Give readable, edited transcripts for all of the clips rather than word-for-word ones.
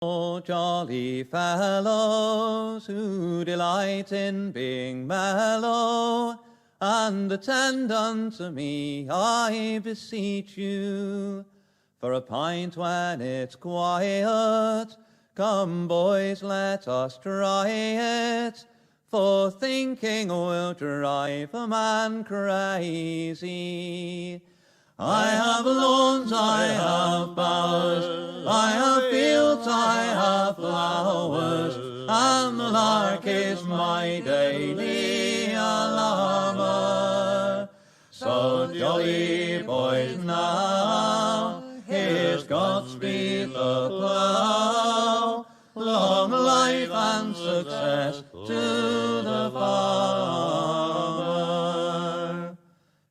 Oh, jolly fellows who delight in being mellow, and attend unto me, I beseech you. For a pint when it's quiet, come boys, let us try it. For thinking will drive a man crazy. I have lawns, I have bowers, I have fields, I have flowers, and the lark is my daily alarmer. So jolly boys now, here's Godspeed the plough, long life and success to the farmer.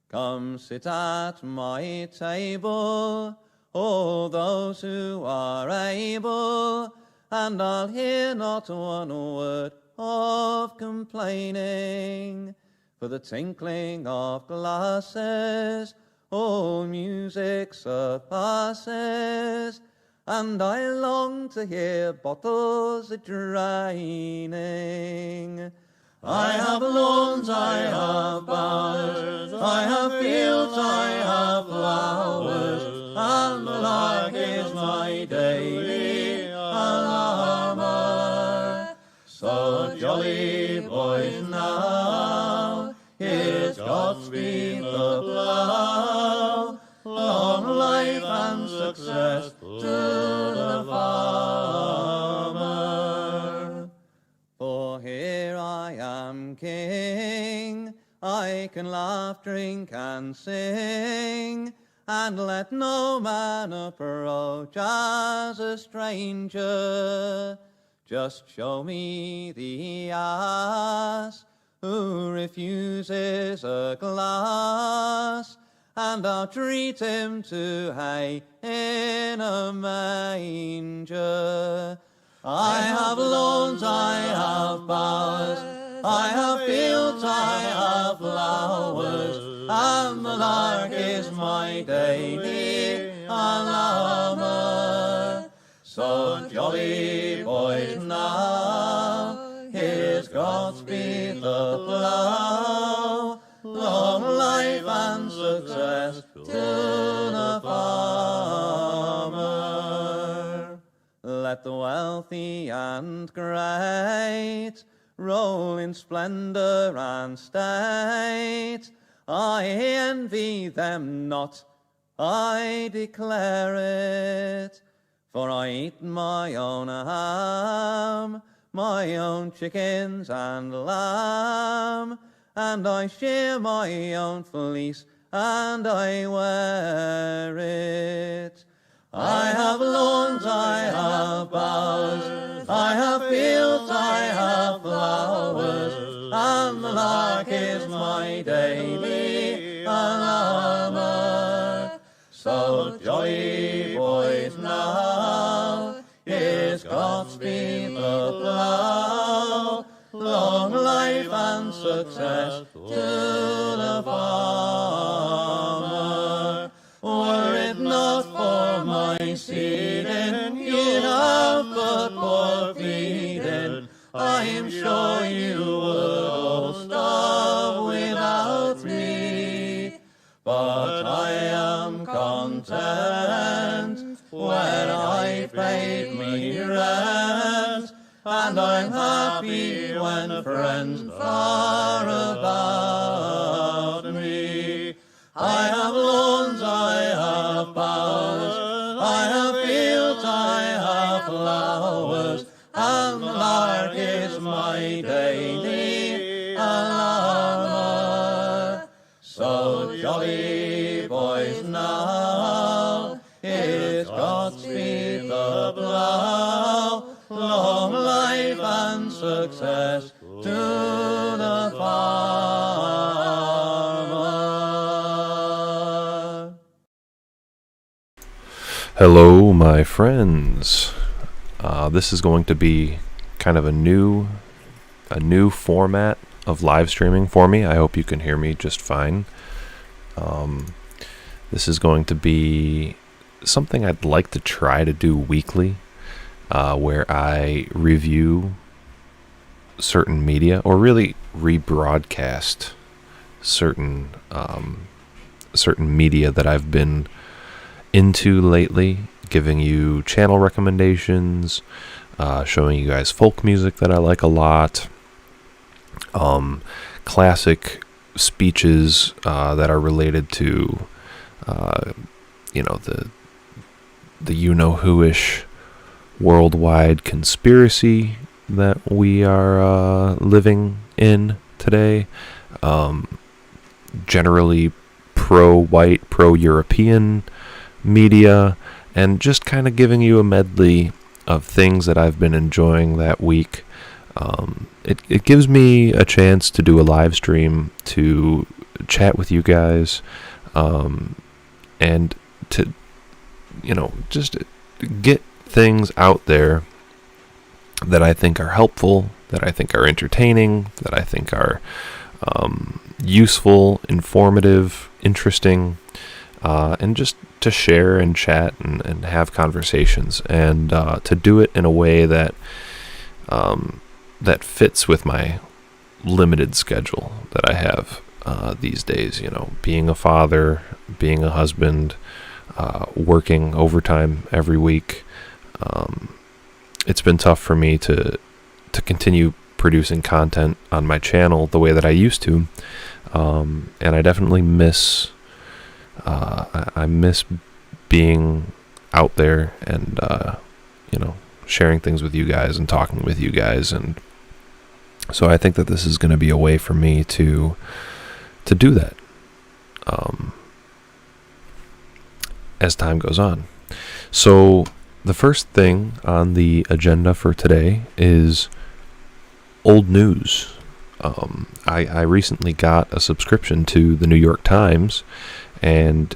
Come sit at my table, all those who are able, and I'll hear not one word of complaining. For the tinkling of glasses, all music surpasses, and I long to hear bottles a-draining. I have lawns, I have bowers, I have fields, I have flowers, and the lark is my daily alarmer. So jolly boys now, here's Godspeed the plough, long life and success to the farmer. For here I am king, I can laugh, drink, and sing, and let no man approach as a stranger. Just show me the ass who refuses a glass, and I'll treat him to hay in a manger. I have lawns, I have bowers, I have fields, I have flowers, and the lark is my daily alarmer. So jolly boys now, here's Godspeed the plough, long life and success to the farmer. Let the wealthy and great roll in splendor and state. I envy them not, I declare it. For I eat my own ham, my own chickens and lamb, and I shear my own fleece, and I wear it. I have lawns, I have bowers, I have fields, I have flowers, and the lark is my daily alarmer. So jolly boys now, here's Godspeed the plough, long life and success to the farmer. Were it not for my seeding, you'd have but poor feeding. I am sure you would all starve without me. But I am content when I've paid me rent, and I'm happy when friends are about me. I have lawns, I have bowers, I have fields, I have flowers, and the lark is my daily alarmer. So jolly boys now, here's Godspeed the plough, long life and success to the farmer. Hello, my friends. This is going to be kind of a new format of live streaming for me. I hope you can hear me just fine. This is going to be something I'd like to try to do weekly. where I review certain media, or really rebroadcast certain media that I've been into lately, giving you channel recommendations, showing you guys folk music that I like a lot, classic speeches that are related to the you-know-who-ish worldwide conspiracy that we are living in today. Generally pro-white, pro-European media, and just kind of giving you a medley of things that I've been enjoying that week. It gives me a chance to do a live stream, to chat with you guys, and to, just get things out there that I think are helpful, that I think are entertaining, that I think are useful, informative, interesting, and just to share and chat and have conversations, and to do it in a way that that fits with my limited schedule that I have these days. Being a father, being a husband, working overtime every week. It's been tough for me to continue producing content on my channel the way that I used to, and I definitely miss I miss being out there and sharing things with you guys and talking with you guys. And so I think that this is going to be a way for me to do that as time goes on. So the first thing on the agenda for today is old news. I recently got a subscription to the New York Times, and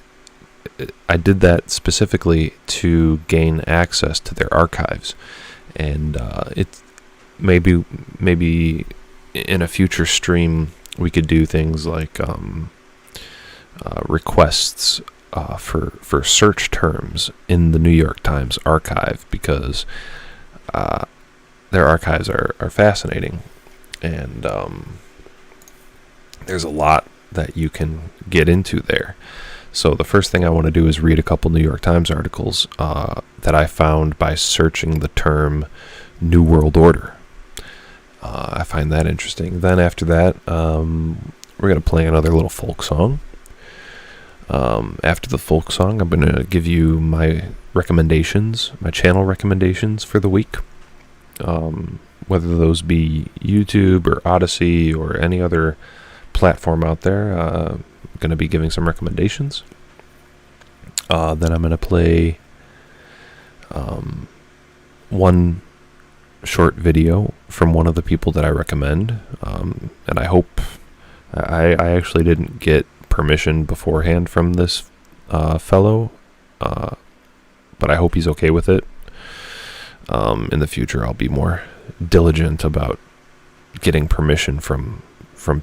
I did that specifically to gain access to their archives. And it's maybe in a future stream we could do things like requests for search terms in the New York Times archive, because their archives are fascinating, and there's a lot that you can get into there. So the first thing I want to do is read a couple New York Times articles that I found by searching the term New World Order. I find that interesting. Then after that, we're going to play another little folk song. After the folk song, I'm going to give you my recommendations, my channel recommendations for the week. Whether those be YouTube or Odyssey or any other platform out there, I'm going to be giving some recommendations. Then I'm going to play one short video from one of the people that I recommend, and I hope I actually didn't get permission beforehand from this fellow, but I hope he's okay with it. In the future, I'll be more diligent about getting permission from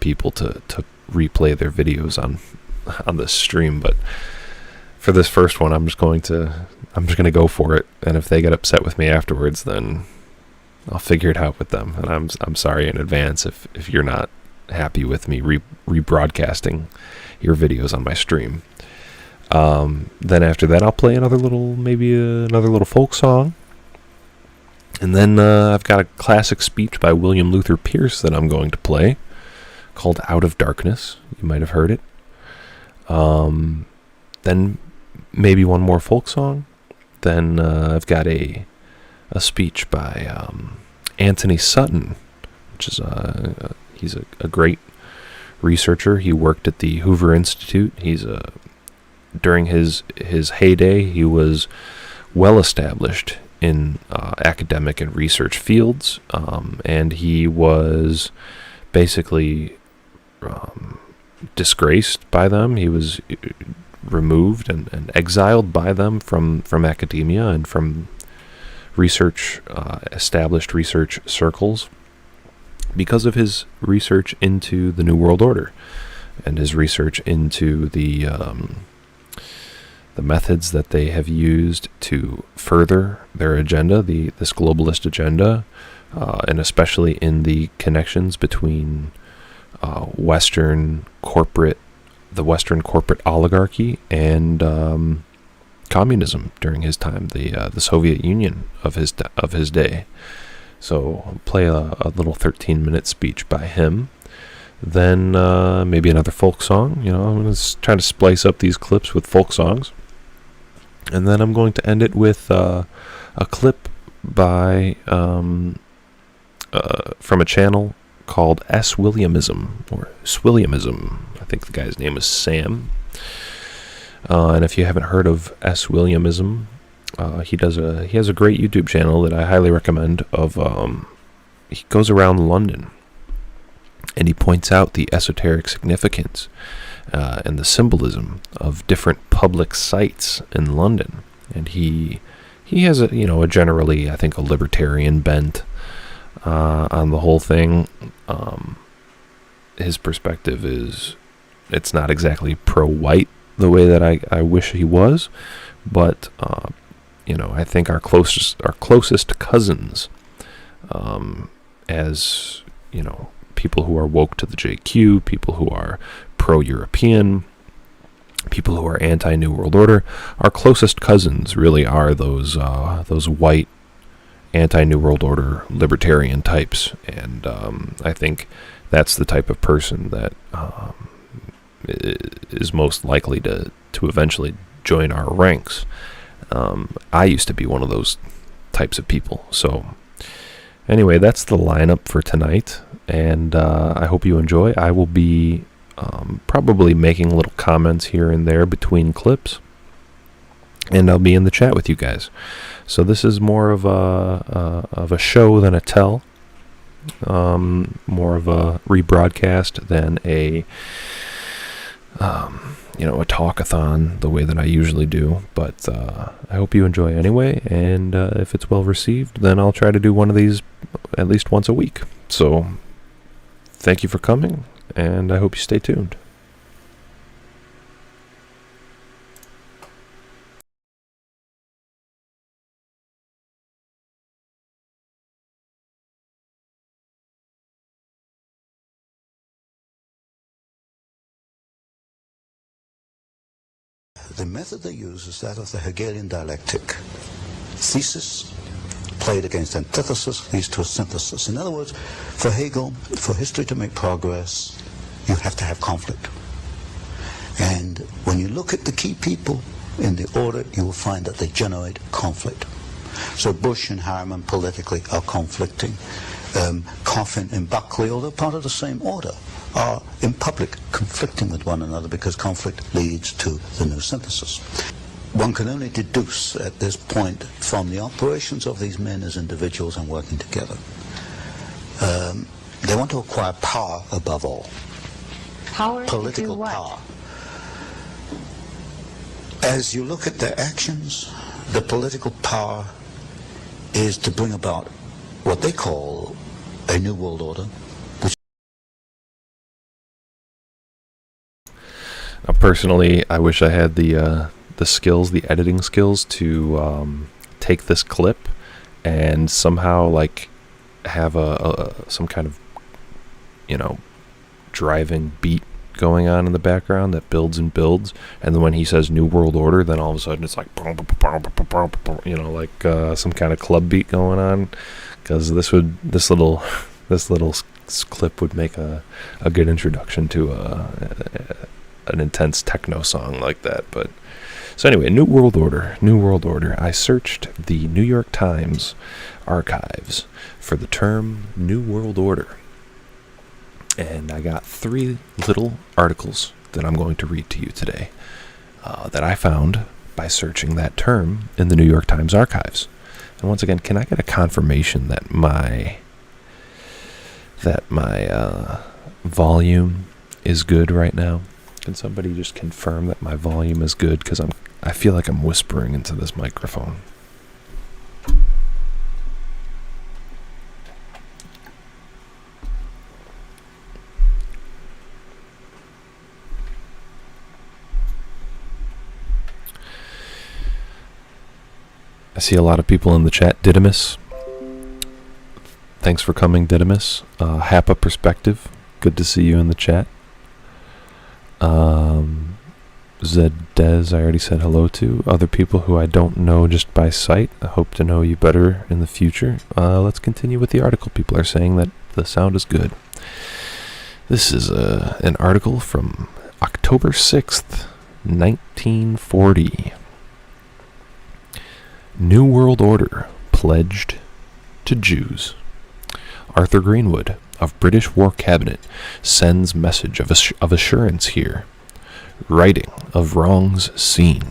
people to replay their videos on this stream. But for this first one, I'm just going to go for it. And if they get upset with me afterwards, then I'll figure it out with them. And I'm sorry in advance if you're not happy with me rebroadcasting your videos on my stream. Then after that, I'll play another little folk song. And then I've got a classic speech by William Luther Pierce that I'm going to play, called Out of Darkness. You might have heard it. Then maybe one more folk song. Then I've got a speech by Anthony Sutton, which is he's a great researcher. He worked at the Hoover Institute. During his heyday, he was well established in academic and research fields, and he was basically disgraced by them. He was removed and exiled by them from academia and from research, established research circles, because of his research into the New World Order and his research into the the methods that they have used to further their agenda, this globalist agenda, and especially in the connections between the Western corporate oligarchy and communism during his time, the Soviet Union of his day. So I'll play a little 13-minute speech by him. Then maybe another folk song. I'm going to try to splice up these clips with folk songs. And then I'm going to end it with a clip by from a channel called Swilliamism, or Swilliamism. I think the guy's name is Sam. And if you haven't heard of Swilliamism, he has a great YouTube channel that I highly recommend. He goes around London and he points out the esoteric significance and the symbolism of different public sites in London. And he has a generally, I think, a libertarian bent on the whole thing. His perspective is, it's not exactly pro-white the way that I wish he was, but I think our closest cousins, as people who are woke to the JQ, people who are pro-European, people who are anti-New World Order, our closest cousins really are those white anti-New World Order libertarian types, and I think that's the type of person that is most likely to eventually join our ranks. I used to be one of those types of people. So anyway, that's the lineup for tonight, and I hope you enjoy. I will be probably making little comments here and there between clips, and I'll be in the chat with you guys. So this is more of a show than a tell, more of a rebroadcast than a talkathon the way that I usually do. But I hope you enjoy anyway, and if it's well received, then I'll try to do one of these at least once a week. So thank you for coming, and I hope you stay tuned. The method they use is that of the Hegelian dialectic. Thesis played against antithesis leads to a synthesis. In other words, for Hegel, for history to make progress, you have to have conflict. And when you look at the key people in the order, you will find that they generate conflict. So Bush and Harriman politically are conflicting. Coffin and Buckley, although part of the same order, are in public conflicting with one another because conflict leads to the new synthesis. One can only deduce at this point from the operations of these men as individuals and working together. They want to acquire power above all. Power Political to do what? power. As you look at their actions, the political power is to bring about what they call a new world order. Personally, I wish I had the skills, the editing skills, to take this clip and somehow have some kind of driving beat going on in the background that builds and builds, and then when he says New World Order, then all of a sudden it's like some kind of club beat going on, because this little clip would make a good introduction to an intense techno song like that. But so anyway, New World Order. I searched the New York Times archives for the term New World Order, and I got 3 little articles that I'm going to read to you today that I found by searching that term in the New York Times archives. And once again, can I get a confirmation that my volume is good right now? Can somebody just confirm that my volume is good? Because I feel like I'm whispering into this microphone. I see a lot of people in the chat. Didymus, thanks for coming, Didymus. Hapa Perspective, good to see you in the chat. Zedez, I already said hello to. Other people who I don't know just by sight, I hope to know you better in the future. Let's continue with the article. People are saying that the sound is good. This is an article from October 6th, 1940. New World Order pledged to Jews. Arthur Greenwood of British War Cabinet sends message of assurance here. Righting of wrongs seen.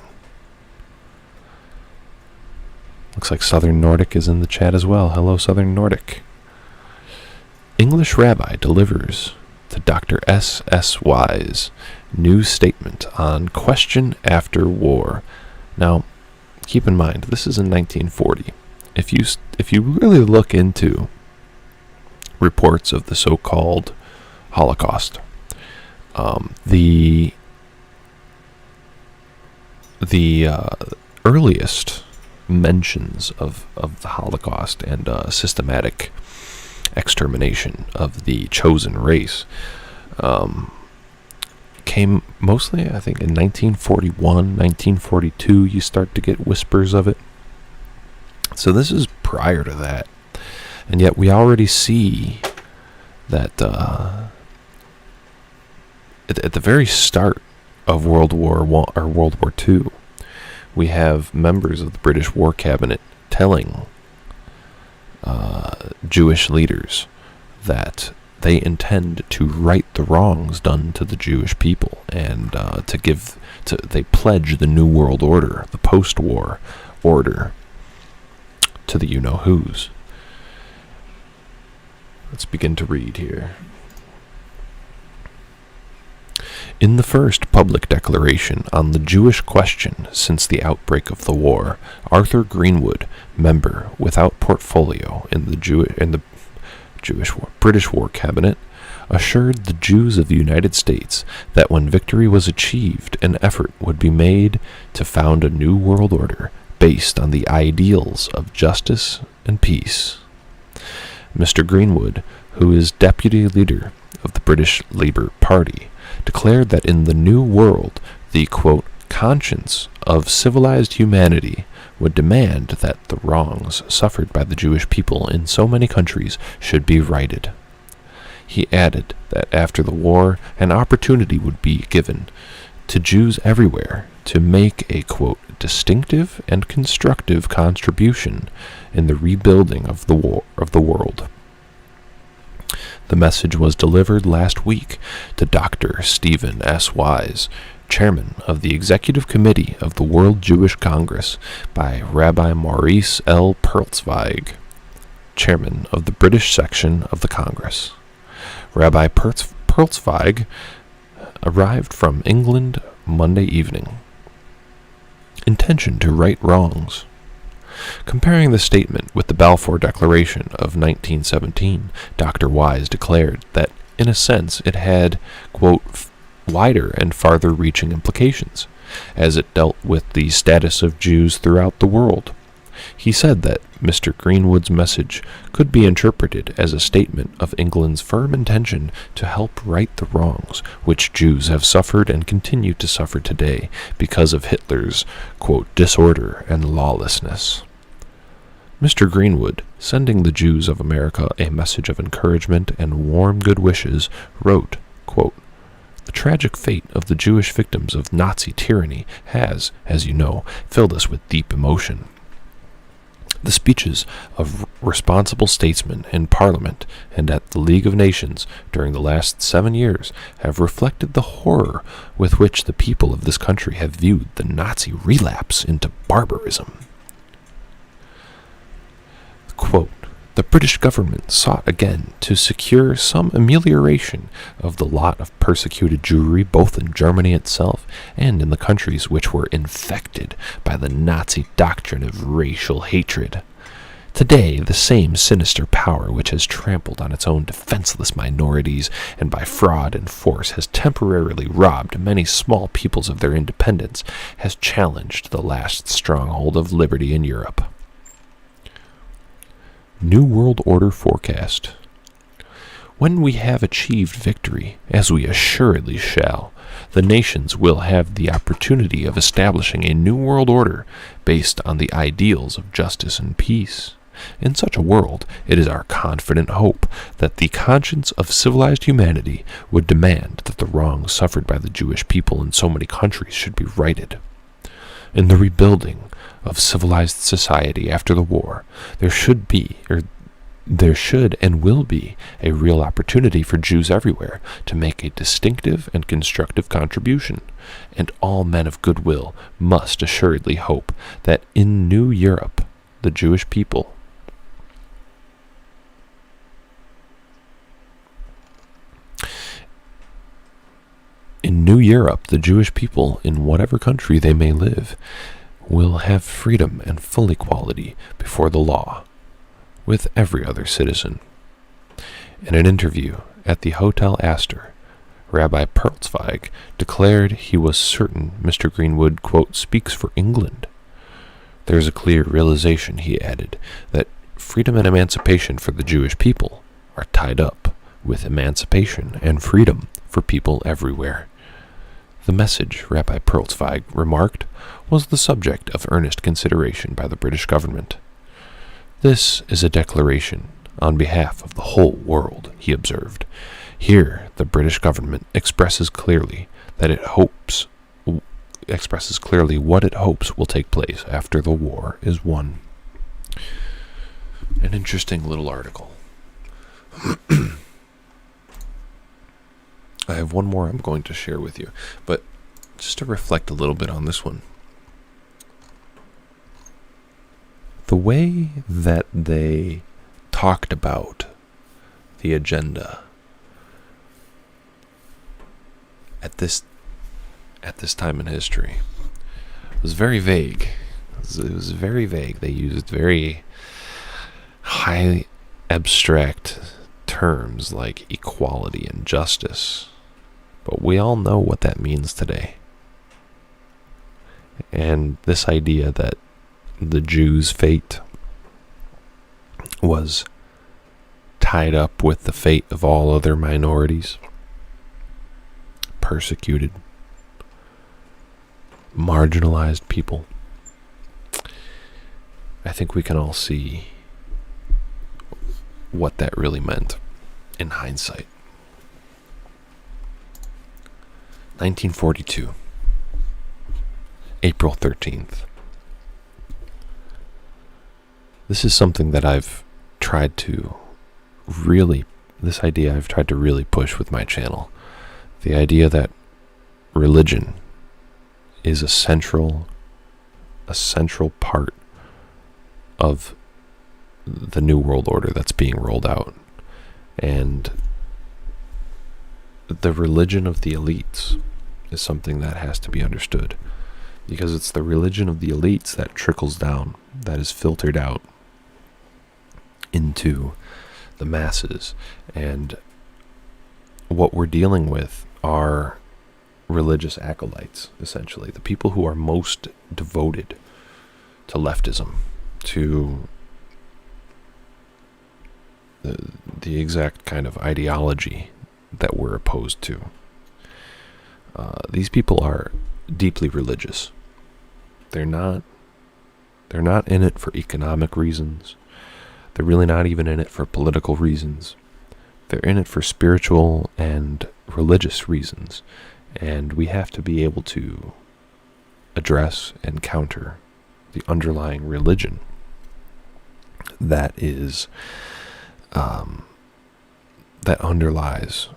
Looks like Southern Nordic is in the chat as well. Hello, Southern Nordic. English rabbi delivers to Dr. S.S. Wise new statement on question after war. Now, keep in mind, this is in 1940. If you really look into reports of the so-called Holocaust, the earliest mentions of the Holocaust and systematic extermination of the chosen race came mostly, I think, in 1941, 1942. You start to get whispers of it. So this is prior to that. And yet we already see that at the very start of World War I or World War II, we have members of the British War Cabinet telling Jewish leaders that they intend to right the wrongs done to the Jewish people, and they pledge the New World Order, the post-war order, to the you-know-whos. Let's begin to read here. In the first public declaration on the Jewish question since the outbreak of the war, Arthur Greenwood, member without portfolio in the British War Cabinet, assured the Jews of the United States that when victory was achieved, an effort would be made to found a new world order based on the ideals of justice and peace. Mr. Greenwood, who is deputy leader of the British Labour Party, declared that in the New World, the, quote, conscience of civilized humanity would demand that the wrongs suffered by the Jewish people in so many countries should be righted. He added that after the war, an opportunity would be given to Jews everywhere to make a, quote, distinctive and constructive contribution in the rebuilding of the world. The message was delivered last week to Dr. Stephen S. Wise, chairman of the Executive Committee of the World Jewish Congress, by Rabbi Maurice L. Perlzweig, chairman of the British section of the Congress. Rabbi Perlzweig arrived from England Monday evening. Intention to right wrongs. Comparing the statement with the Balfour Declaration of 1917, Dr. Wise declared that, in a sense, it had, quote, wider and farther-reaching implications, as it dealt with the status of Jews throughout the world. He said that Mr. Greenwood's message could be interpreted as a statement of England's firm intention to help right the wrongs which Jews have suffered and continue to suffer today because of Hitler's, quote, disorder and lawlessness. Mr. Greenwood, sending the Jews of America a message of encouragement and warm good wishes, wrote, quote, the tragic fate of the Jewish victims of Nazi tyranny has, as you know, filled us with deep emotion. The speeches of responsible statesmen in Parliament and at the League of Nations during the last 7 years have reflected the horror with which the people of this country have viewed the Nazi relapse into barbarism. Quote, the British government sought again to secure some amelioration of the lot of persecuted Jewry both in Germany itself and in the countries which were infected by the Nazi doctrine of racial hatred. Today, the same sinister power which has trampled on its own defenseless minorities and by fraud and force has temporarily robbed many small peoples of their independence has challenged the last stronghold of liberty in Europe. New World Order Forecast. When we have achieved victory, as we assuredly shall, the nations will have the opportunity of establishing a new world order based on the ideals of justice and peace. In such a world, it is our confident hope that the conscience of civilized humanity would demand that the wrongs suffered by the Jewish people in so many countries should be righted. In the rebuilding of civilized society after the war, there should and will be a real opportunity for Jews everywhere to make a distinctive and constructive contribution, and all men of goodwill must assuredly hope that in New Europe, the Jewish people in whatever country they may live, will have freedom and full equality before the law with every other citizen. In an interview at the Hotel Astor, Rabbi Perlzweig declared he was certain Mr. Greenwood, quote, speaks for England. There is a clear realization, he added, that freedom and emancipation for the Jewish people are tied up with emancipation and freedom for people everywhere. The message, Rabbi Perlzweig remarked, was the subject of earnest consideration by the British government. This is a declaration on behalf of the whole world, he observed. Here, the British government expresses clearly what it hopes will take place after the war is won. An interesting little article. I have one more I'm going to share with you, but just to reflect a little bit on this one. The way that they talked about the agenda at this time in history was very vague. It was very vague. They used very high abstract terms like equality and justice. But we all know what that means today. And this idea that the Jews' fate was tied up with the fate of all other minorities, persecuted, marginalized people. I think we can all see what that really meant in hindsight. 1942, April 13th. This is something that I've tried to really push with my channel. The idea that religion is a central part of the New World Order that's being rolled out. And the religion of the elites is something that has to be understood, because it's the religion of the elites that trickles down, that is filtered out into the masses. And what we're dealing with are religious acolytes, essentially, the people who are most devoted to leftism, to the exact kind of ideology that we're opposed to. These people are deeply religious. They're not in it for economic reasons. They're really not even in it for political reasons. They're in it for spiritual and religious reasons. And we have to be able to address and counter the underlying religion that is that underlies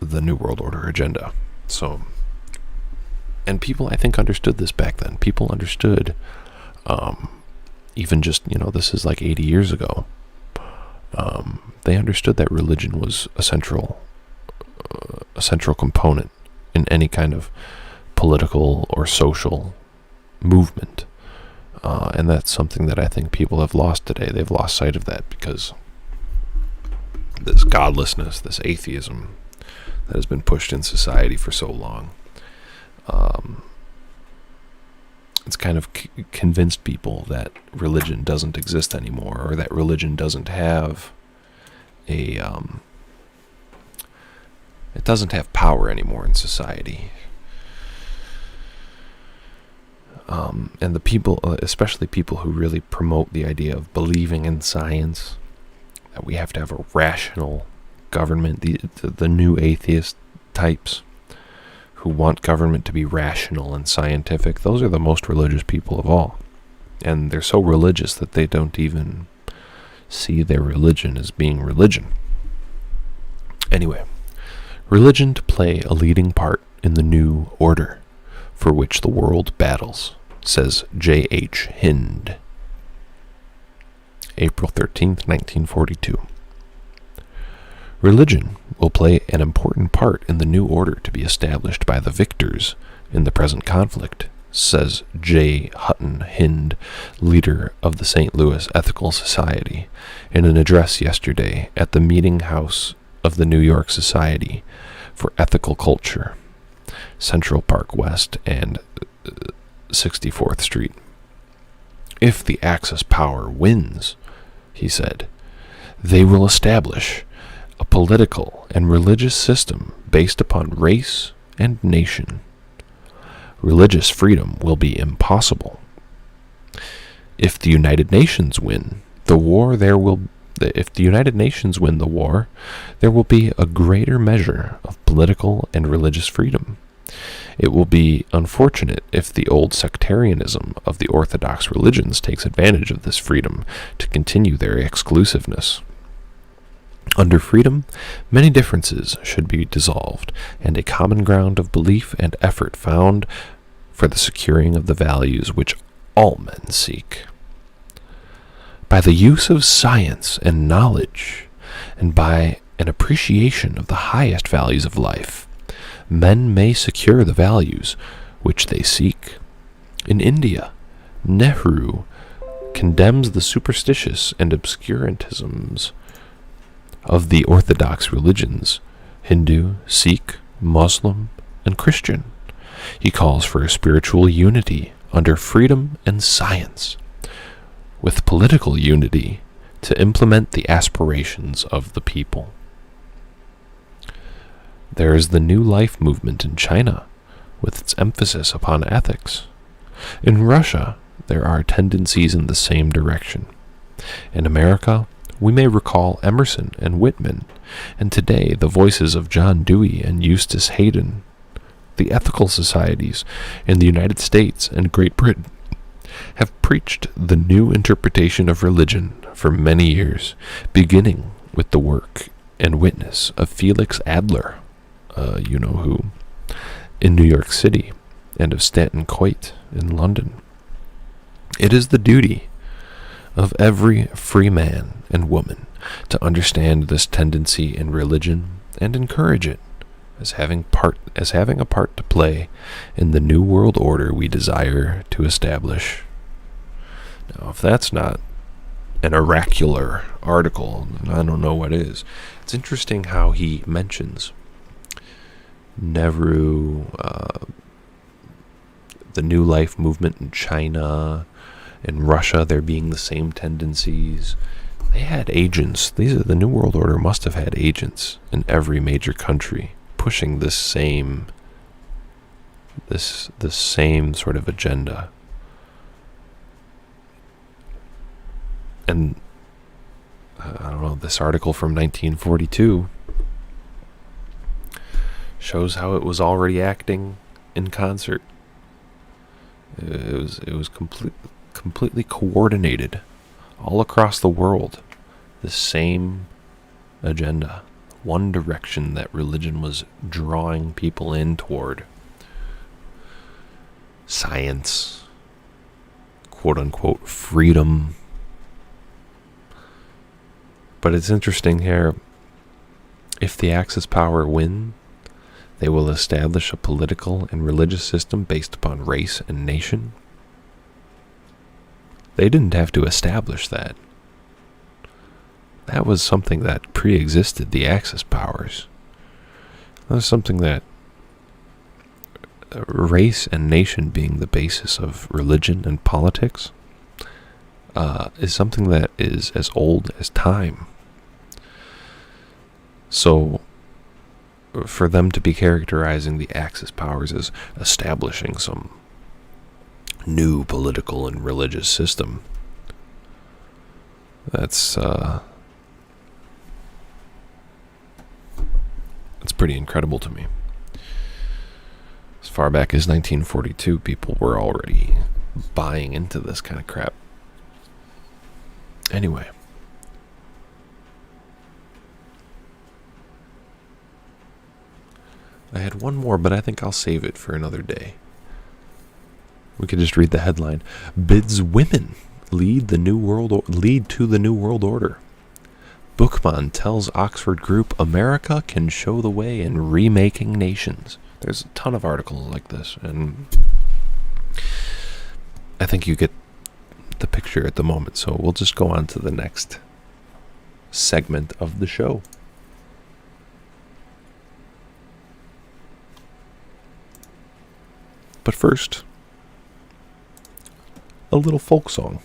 the New World Order agenda. So, and people, I think, understood this back then. People understood, even just, this is like 80 years ago. They understood that religion was a central component in any kind of political or social movement. And that's something that I think people have lost today. They've lost sight of that because this godlessness, this atheism that has been pushed in society for so long, it's kind of convinced people that religion doesn't exist anymore, or that religion doesn't have it doesn't have power anymore in society. And the people, especially people who really promote the idea of believing in science, that we have to have a rational government, the new atheist types who want government to be rational and scientific, those are the most religious people of all. And they're so religious that they don't even see their religion as being religion. Anyway, religion to play a leading part in the new order for which the world battles, says J.H. Hind. April 13th, 1942. Religion will play an important part in the new order to be established by the victors in the present conflict, says J. Hutton Hind, leader of the St. Louis Ethical Society, in an address yesterday at the meeting house of the New York Society for Ethical Culture, Central Park West and 64th Street. If the Axis power wins, he said, they will establish a political and religious system based upon race and nation. Religious freedom will be impossible. If the United Nations win the war, there will be a greater measure of political and religious freedom. It will be unfortunate if the old sectarianism of the orthodox religions takes advantage of this freedom to continue their exclusiveness. Under freedom, many differences should be dissolved, and a common ground of belief and effort found for the securing of the values which all men seek. By the use of science and knowledge, and by an appreciation of the highest values of life, men may secure the values which they seek. In India, Nehru condemns the superstitious and obscurantisms of the orthodox religions, Hindu, Sikh, Muslim, and Christian. He calls for a spiritual unity under freedom and science, with political unity to implement the aspirations of the people. There is the New Life movement in China, with its emphasis upon ethics. In Russia, there are tendencies in the same direction. In America, we may recall Emerson and Whitman, and today the voices of John Dewey and Eustace Hayden. The ethical societies in the United States and Great Britain have preached the new interpretation of religion for many years, beginning with the work and witness of Felix Adler, you know who, in New York City, and of Stanton Coit in London. It is the duty of every free man and woman to understand this tendency in religion and encourage it as having a part to play in the new world order we desire to establish. Now, if that's not an oracular article, then I don't know what is. It's interesting how he mentions Nehru, the New Life movement in China, in Russia, there being the same tendencies. They had agents. The New World Order must have had agents in every major country pushing this same sort of agenda. And I don't know, this article from 1942 shows how it was already acting in concert. It was completely coordinated all across the world. The same agenda, one direction that religion was drawing people in toward. Science, quote unquote freedom. But it's interesting here, if the Axis power win, they will establish a political and religious system based upon race and nation. They didn't have to establish that. That was something that pre-existed the Axis powers. That was something that race and nation being the basis of religion and politics is something that is as old as time. So for them to be characterizing the Axis powers as establishing some new political and religious system, that's pretty incredible to me. As far back as 1942, people were already buying into this kind of crap. Anyway. I had one more, but I think I'll save it for another day. We could just read the headline. Bids women lead to the New World Order. Bookman tells Oxford Group America can show the way in remaking nations. There's a ton of articles like this, and I think you get the picture at the moment. So we'll just go on to the next segment of the show. But first, a little folk song.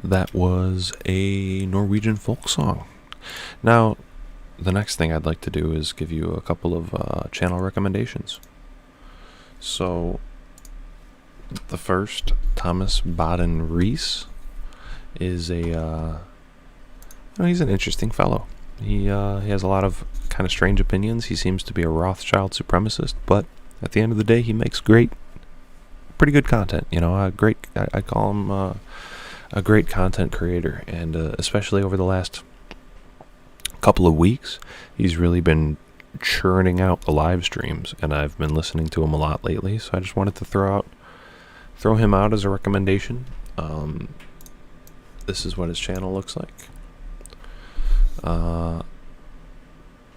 That was a Norwegian folk song. Now, the next thing I'd like to do is give you a couple of channel recommendations. So, the first, Thomas Baden-Reiss, is he's an interesting fellow. He has a lot of kind of strange opinions. He seems to be a Rothschild supremacist, but at the end of the day, he makes pretty good content. I call him a great content creator, and especially over the last couple of weeks, he's really been churning out the live streams, and I've been listening to him a lot lately. So I just wanted to throw him out as a recommendation. This is what his channel looks like.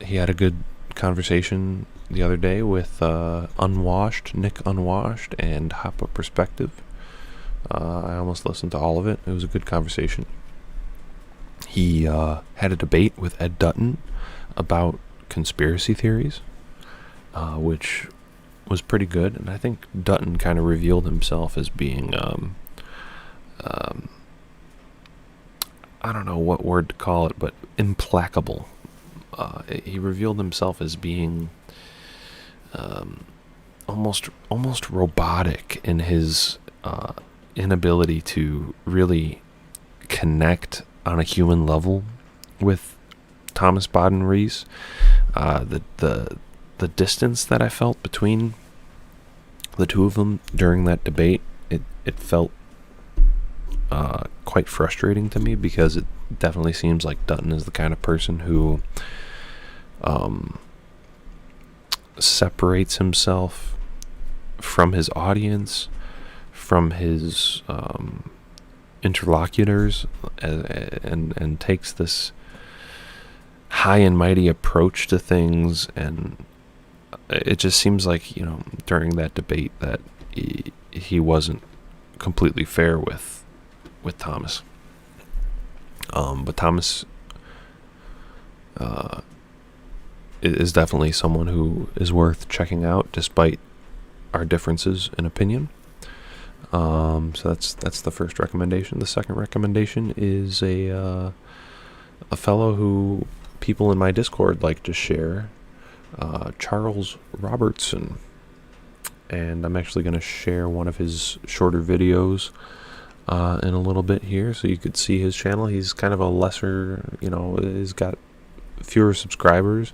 He had a good conversation the other day with Nick Unwashed, and Hop Up Perspective. I almost listened to all of it. It was a good conversation. He had a debate with Ed Dutton about conspiracy theories, which was pretty good. And I think Dutton kind of revealed himself as being, I don't know what word to call it, but implacable. He revealed himself as being almost robotic in his inability to really connect on a human level with Thomas Baden-Reiss. The distance that I felt between the two of them during that debate, it felt quite frustrating to me, because it definitely seems like Dutton is the kind of person who separates himself from his audience, from his interlocutors, and takes this high and mighty approach to things. And it just seems like, during that debate, that he wasn't completely fair with Thomas. But Thomas is definitely someone who is worth checking out, despite our differences in opinion. So that's the first recommendation. The second recommendation is a fellow who people in my Discord like to share, Charles Robertson. And I'm actually going to share one of his shorter videos in a little bit here, so you could see his channel. He's kind of a lesser, he's got fewer subscribers.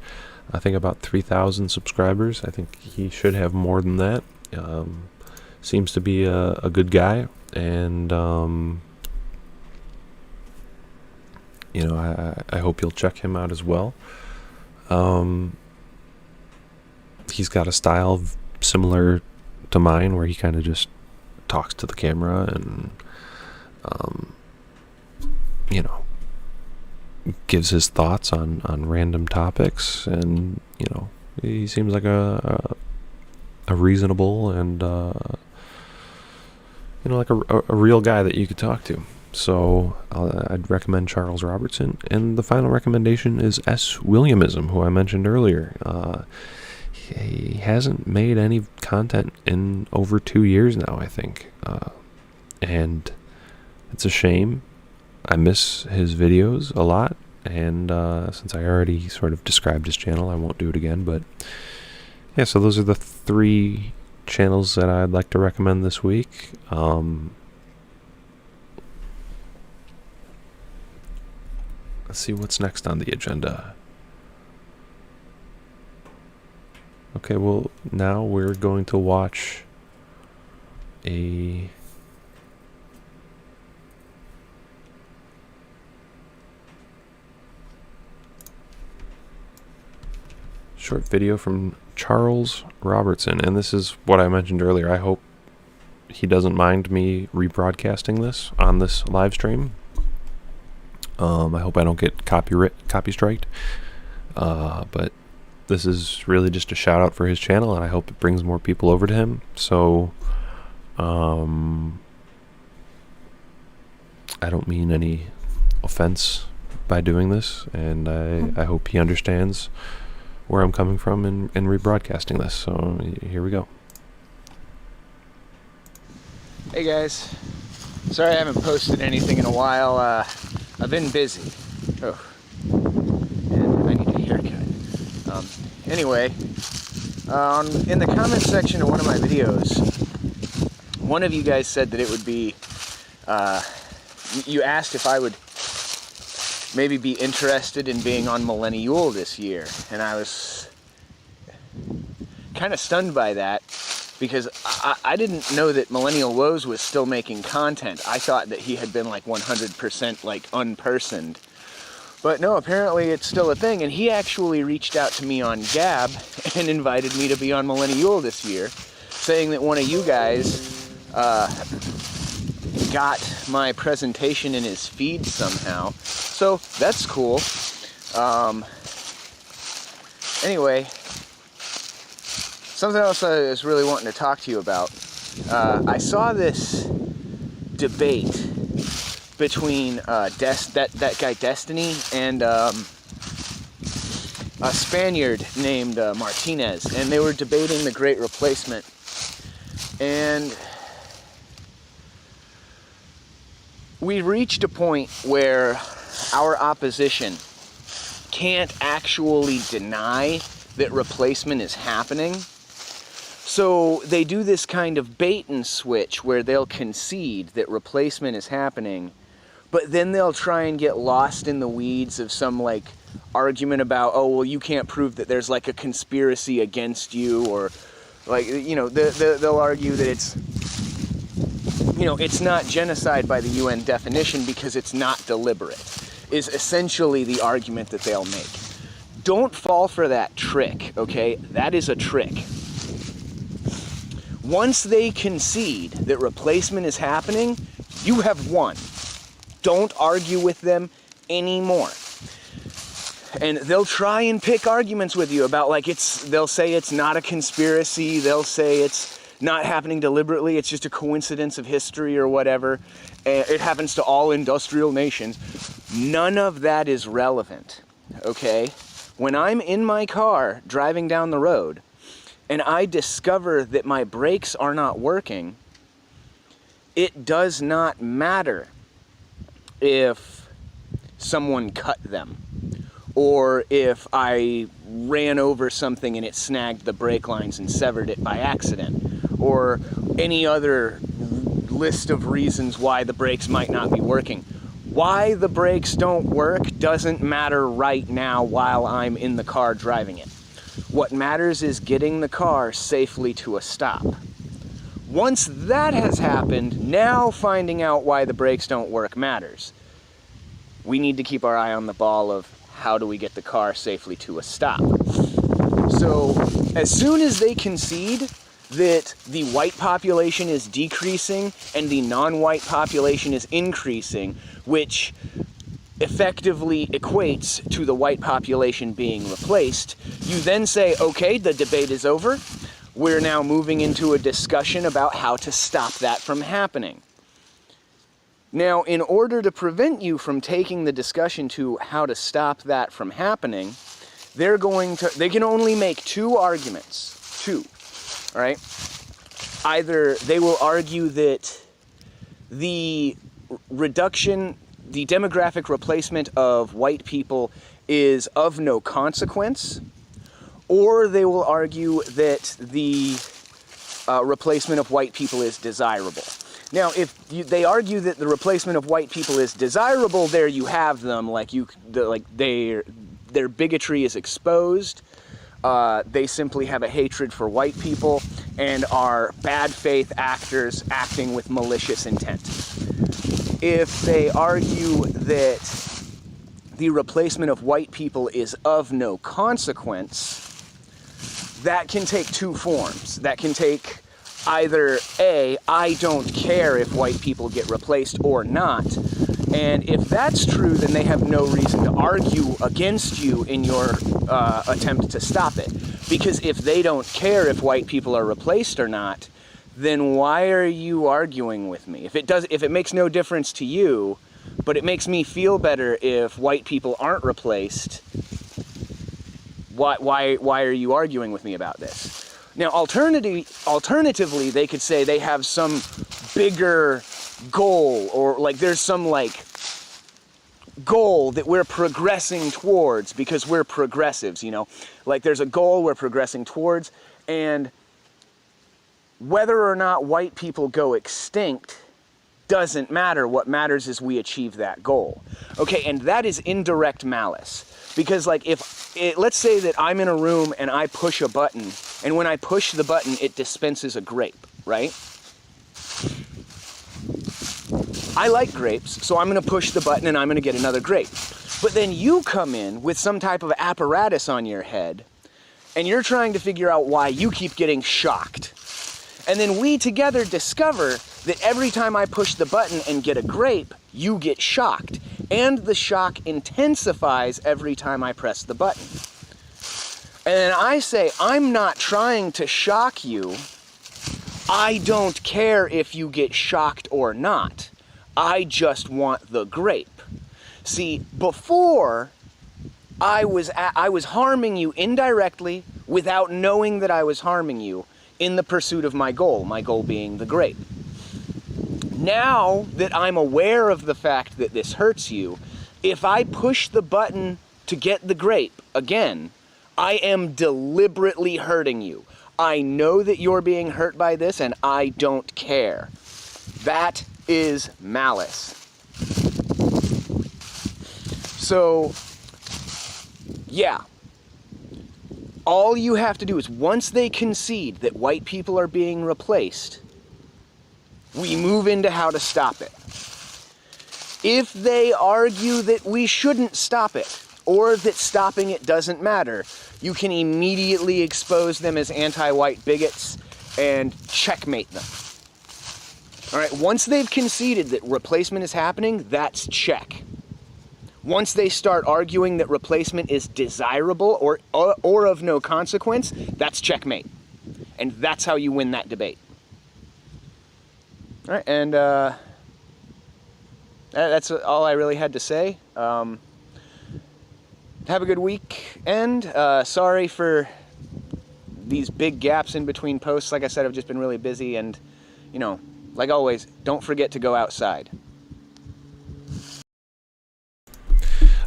I think about 3,000 subscribers. I think he should have more than that. Seems to be a good guy, and I hope you'll check him out as well. He's got a style similar to mine, where he kind of just talks to the camera and gives his thoughts on random topics, and he seems like a reasonable and like a real guy that you could talk to. So I'd recommend Charles Robertson. And the final recommendation is Swilliamism, who I mentioned earlier. He hasn't made any content in over 2 years now, I think. And it's a shame. I miss his videos a lot. And since I already sort of described his channel, I won't do it again. But yeah, so those are the 3 channels that I'd like to recommend this week. Let's see what's next on the agenda. Okay, well, now we're going to watch a short video from Charles Robertson, and this is what I mentioned earlier. I hope he doesn't mind me rebroadcasting this on this live stream. I hope I don't get copy striked. But this is really just a shout out for his channel, and I hope it brings more people over to him. So, I don't mean any offense by doing this, and I hope he understands where I'm coming from in rebroadcasting this. So here we go. Hey guys, sorry I haven't posted anything in a while. I've been busy. Oh, and I need a haircut. Anyway, in the comment section of one of my videos, one of you guys said that it would be, you asked if I would maybe be interested in being on Millennial this year, and I was kind of stunned by that, because I didn't know that Millennial Woes was still making content. I thought that he had been like 100% like unpersoned. But no, apparently it's still a thing, and he actually reached out to me on Gab and invited me to be on Millennial this year, saying that one of you guys got my presentation in his feed somehow. So that's cool. Anyway, something else I was really wanting to talk to you about. I saw this debate between that guy Destiny and a Spaniard named Martinez, and they were debating the Great Replacement. And we reached a point where our opposition can't actually deny that replacement is happening. So they do this kind of bait and switch where they'll concede that replacement is happening, but then they'll try and get lost in the weeds of some like argument about, oh, well, you can't prove that there's like a conspiracy against you, or like, you know, they'll argue that it's, you know, it's not genocide by the UN definition because it's not deliberate, is essentially the argument that they'll make. Don't fall for that trick, okay? That is a trick. Once they concede that replacement is happening, you have won. Don't argue with them anymore. And they'll try and pick arguments with you about, like, they'll say it's not a conspiracy, they'll say it's not happening deliberately, it's just a coincidence of history or whatever. It happens to all industrial nations. None of that is relevant, okay? When I'm in my car driving down the road and I discover that my brakes are not working, it does not matter if someone cut them, or if I ran over something and it snagged the brake lines and severed it by accident, or any other list of reasons why the brakes might not be working. Why the brakes don't work doesn't matter right now while I'm in the car driving it. What matters is getting the car safely to a stop. Once that has happened, now finding out why the brakes don't work matters. We need to keep our eye on the ball of how do we get the car safely to a stop. So as soon as they concede that the white population is decreasing and the non-white population is increasing, which effectively equates to the white population being replaced, you then say, okay, the debate is over. We're now moving into a discussion about how to stop that from happening. Now, in order to prevent you from taking the discussion to how to stop that from happening, they can only make two arguments. Two, all right? Either they will argue that the demographic replacement of white people is of no consequence, or they will argue that the replacement of white people is desirable. Now, if they argue that the replacement of white people is desirable, there you have them. Their bigotry is exposed. They simply have a hatred for white people and are bad faith actors acting with malicious intent. If they argue that the replacement of white people is of no consequence, that can take two forms. That can take either A, I don't care if white people get replaced or not. And if that's true, then they have no reason to argue against you in your attempt to stop it. Because if they don't care if white people are replaced or not, then why are you arguing with me? If it makes no difference to you, but it makes me feel better if white people aren't replaced, why are you arguing with me about this? Now, alternatively, they could say they have some bigger goal, or like there's some like goal that we're progressing towards because we're progressives, you know? Like there's a goal we're progressing towards, and whether or not white people go extinct doesn't matter. What matters is we achieve that goal. Okay, and that is indirect malice. Because like let's say that I'm in a room and I push a button, and when I push the button it dispenses a grape, right? I like grapes, so I'm going to push the button and I'm going to get another grape. But then you come in with some type of apparatus on your head, and you're trying to figure out why you keep getting shocked. And then we together discover that every time I push the button and get a grape, you get shocked. And the shock intensifies every time I press the button. And then I say, I'm not trying to shock you. I don't care if you get shocked or not. I just want the grape. See, before, I was harming you indirectly without knowing that I was harming you in the pursuit of my goal being the grape. Now that I'm aware of the fact that this hurts you, if I push the button to get the grape again, I am deliberately hurting you. I know that you're being hurt by this and I don't care. That is malice. So, yeah. All you have to do is once they concede that white people are being replaced, we move into how to stop it. If they argue that we shouldn't stop it, or that stopping it doesn't matter, you can immediately expose them as anti-white bigots and checkmate them. All right, once they've conceded that replacement is happening, that's check. Once they start arguing that replacement is desirable or of no consequence, that's checkmate. And that's how you win that debate. All right, and that's all I really had to say. Have a good weekend. Sorry for these big gaps in between posts. Like I said, I've just been really busy, and, you know, like always, don't forget to go outside.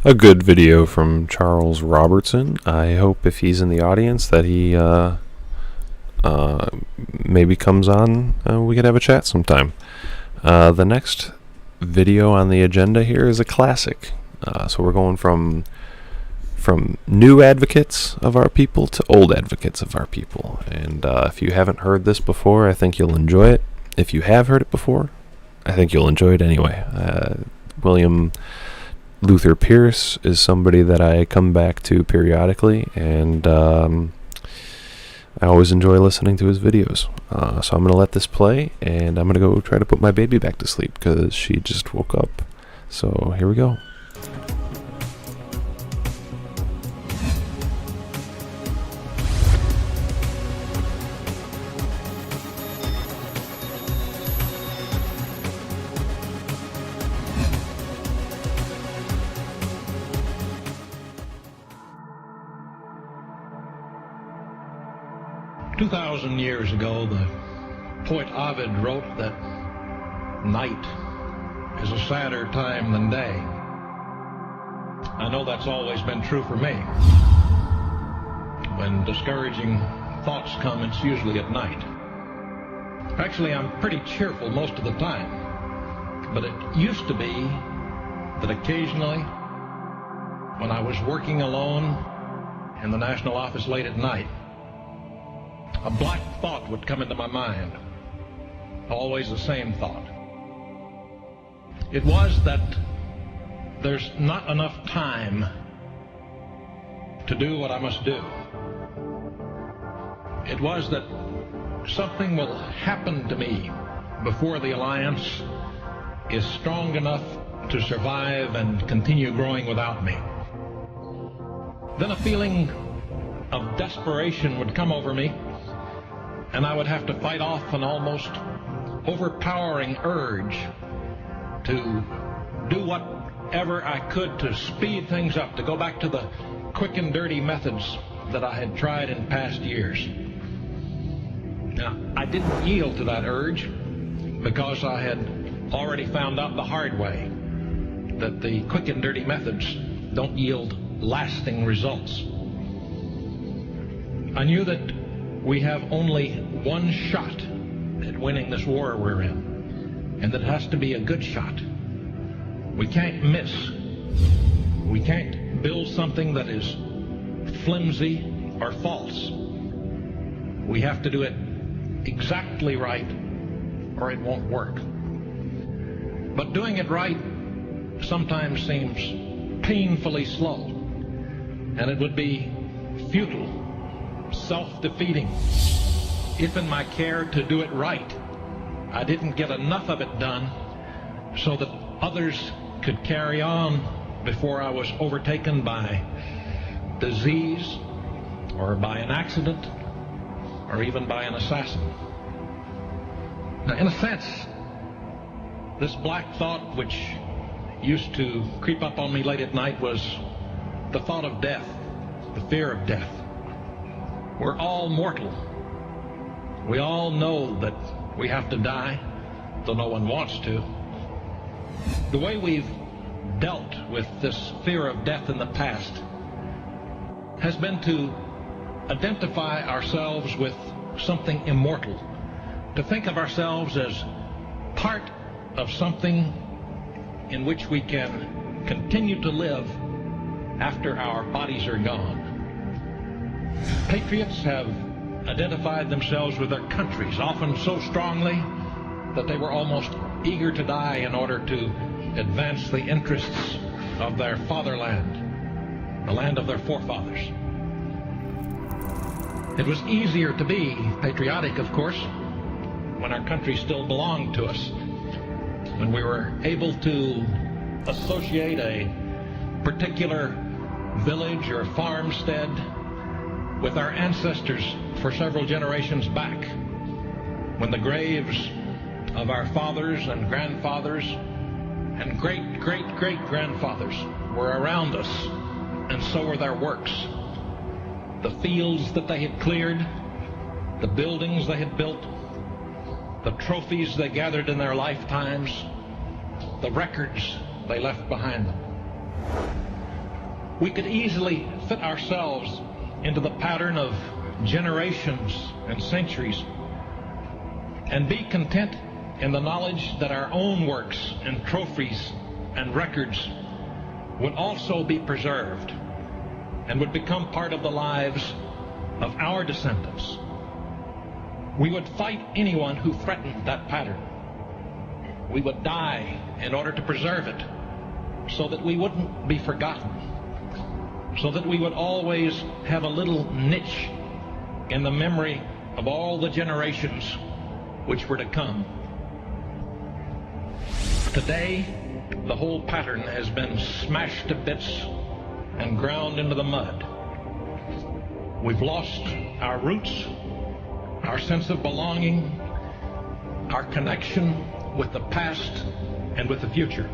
A good video from Charles Robertson. I hope if he's in the audience that he maybe comes on. We could have a chat sometime. The next video on the agenda here is a classic. So we're going from new advocates of our people to old advocates of our people. And if you haven't heard this before, I think you'll enjoy it. If you have heard it before, I think you'll enjoy it anyway. William Luther Pierce is somebody that I come back to periodically, and I always enjoy listening to his videos. So I'm going to let this play, and I'm going to go try to put my baby back to sleep because she just woke up. So here we go. Years ago, the poet Ovid wrote that night is a sadder time than day. I know that's always been true for me. When discouraging thoughts come, it's usually at night. Actually, I'm pretty cheerful most of the time, but it used to be that occasionally, when I was working alone in the national office late at night, a black thought would come into my mind, always the same thought. It was that there's not enough time to do what I must do. It was that something will happen to me before the alliance is strong enough to survive and continue growing without me. Then a feeling of desperation would come over me, and I would have to fight off an almost overpowering urge to do whatever I could to speed things up, to go back to the quick and dirty methods that I had tried in past years. Now, I didn't yield to that urge because I had already found out the hard way that the quick and dirty methods don't yield lasting results. I knew that we have only one shot at winning this war we're in, and that it has to be a good shot. We can't miss. We can't build something that is flimsy or false. We have to do it exactly right, or it won't work. But doing it right sometimes seems painfully slow, and it would be futile, self-defeating, if in my care to do it right, I didn't get enough of it done so that others could carry on before I was overtaken by disease, or by an accident, or even by an assassin. Now, in a sense, this black thought which used to creep up on me late at night was the thought of death, the fear of death. We're all mortal. We all know that we have to die, though no one wants to. The way we've dealt with this fear of death in the past has been to identify ourselves with something immortal, to think of ourselves as part of something in which we can continue to live after our bodies are gone. Patriots have identified themselves with their countries, often so strongly that they were almost eager to die in order to advance the interests of their fatherland, the land of their forefathers. It was easier to be patriotic, of course, when our country still belonged to us, when we were able to associate a particular village or farmstead with our ancestors for several generations back, when the graves of our fathers and grandfathers and great-great-great-grandfathers were around us, and so were their works. The fields that they had cleared, the buildings they had built, the trophies they gathered in their lifetimes, the records they left behind them. We could easily fit ourselves into the pattern of generations and centuries and be content in the knowledge that our own works and trophies and records would also be preserved and would become part of the lives of our descendants. We would fight anyone who threatened that pattern. We would die in order to preserve it, so that we wouldn't be forgotten, so that we would always have a little niche in the memory of all the generations which were to come. Today, the whole pattern has been smashed to bits and ground into the mud. We've lost our roots, our sense of belonging, our connection with the past and with the future.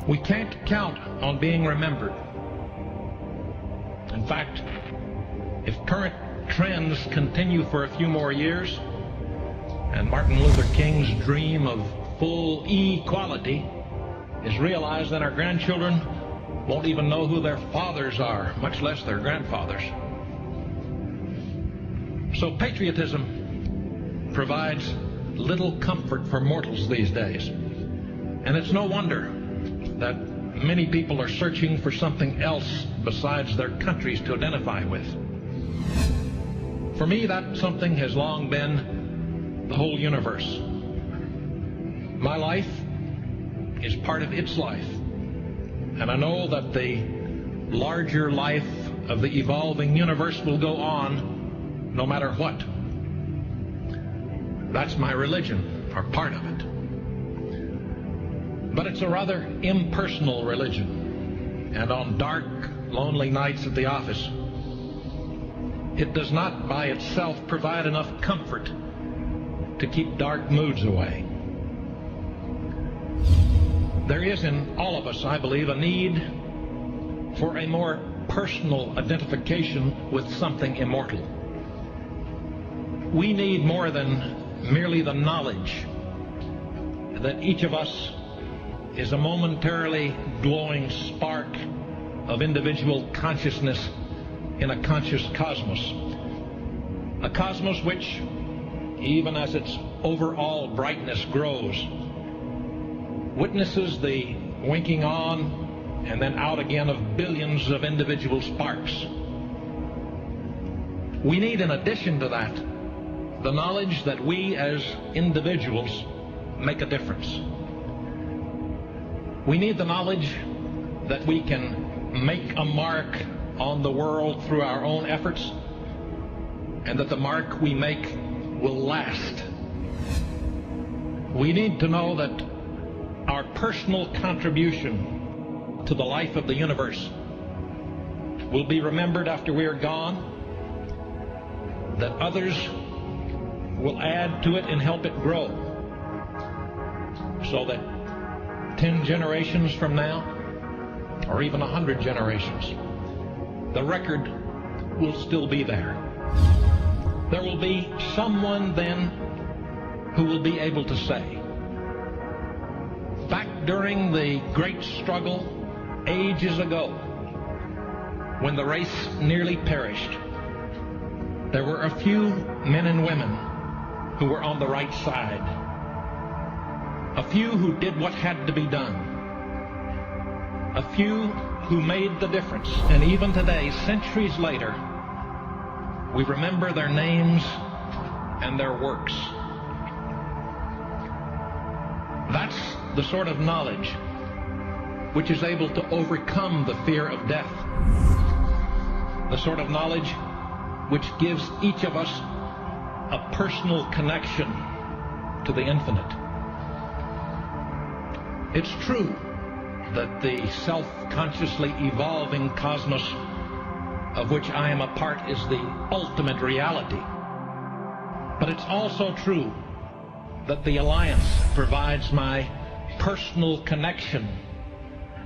We can't count on being remembered. In fact, if current trends continue for a few more years, and Martin Luther King's dream of full equality is realized, then our grandchildren won't even know who their fathers are, much less their grandfathers. So patriotism provides little comfort for mortals these days. And it's no wonder that many people are searching for something else besides their countries to identify with. For me, that something has long been the whole universe. My life is part of its life. And I know that the larger life of the evolving universe will go on no matter what. That's my religion, or part of it. But it's a rather impersonal religion. And on dark, lonely nights at the office, it does not by itself provide enough comfort to keep dark moods away. There is in all of us, I believe, a need for a more personal identification with something immortal. We need more than merely the knowledge that each of us is a momentarily glowing spark of individual consciousness in a conscious cosmos. A cosmos which, even as its overall brightness grows, witnesses the winking on and then out again of billions of individual sparks. We need, in addition to that, the knowledge that we as individuals make a difference. We need the knowledge that we can make a mark on the world through our own efforts, and that the mark we make will last. We need to know that our personal contribution to the life of the universe will be remembered after we are gone, that others will add to it and help it grow, so that 10 generations from now, or even 100 generations, the record will still be there. There will be someone then who will be able to say, back during the great struggle ages ago, when the race nearly perished, there were a few men and women who were on the right side. A few who did what had to be done. A few who made the difference. And even today, centuries later, we remember their names and their works. That's the sort of knowledge which is able to overcome the fear of death. The sort of knowledge which gives each of us a personal connection to the infinite. It's true that the self-consciously evolving cosmos of which I am a part is the ultimate reality. But it's also true that the Alliance provides my personal connection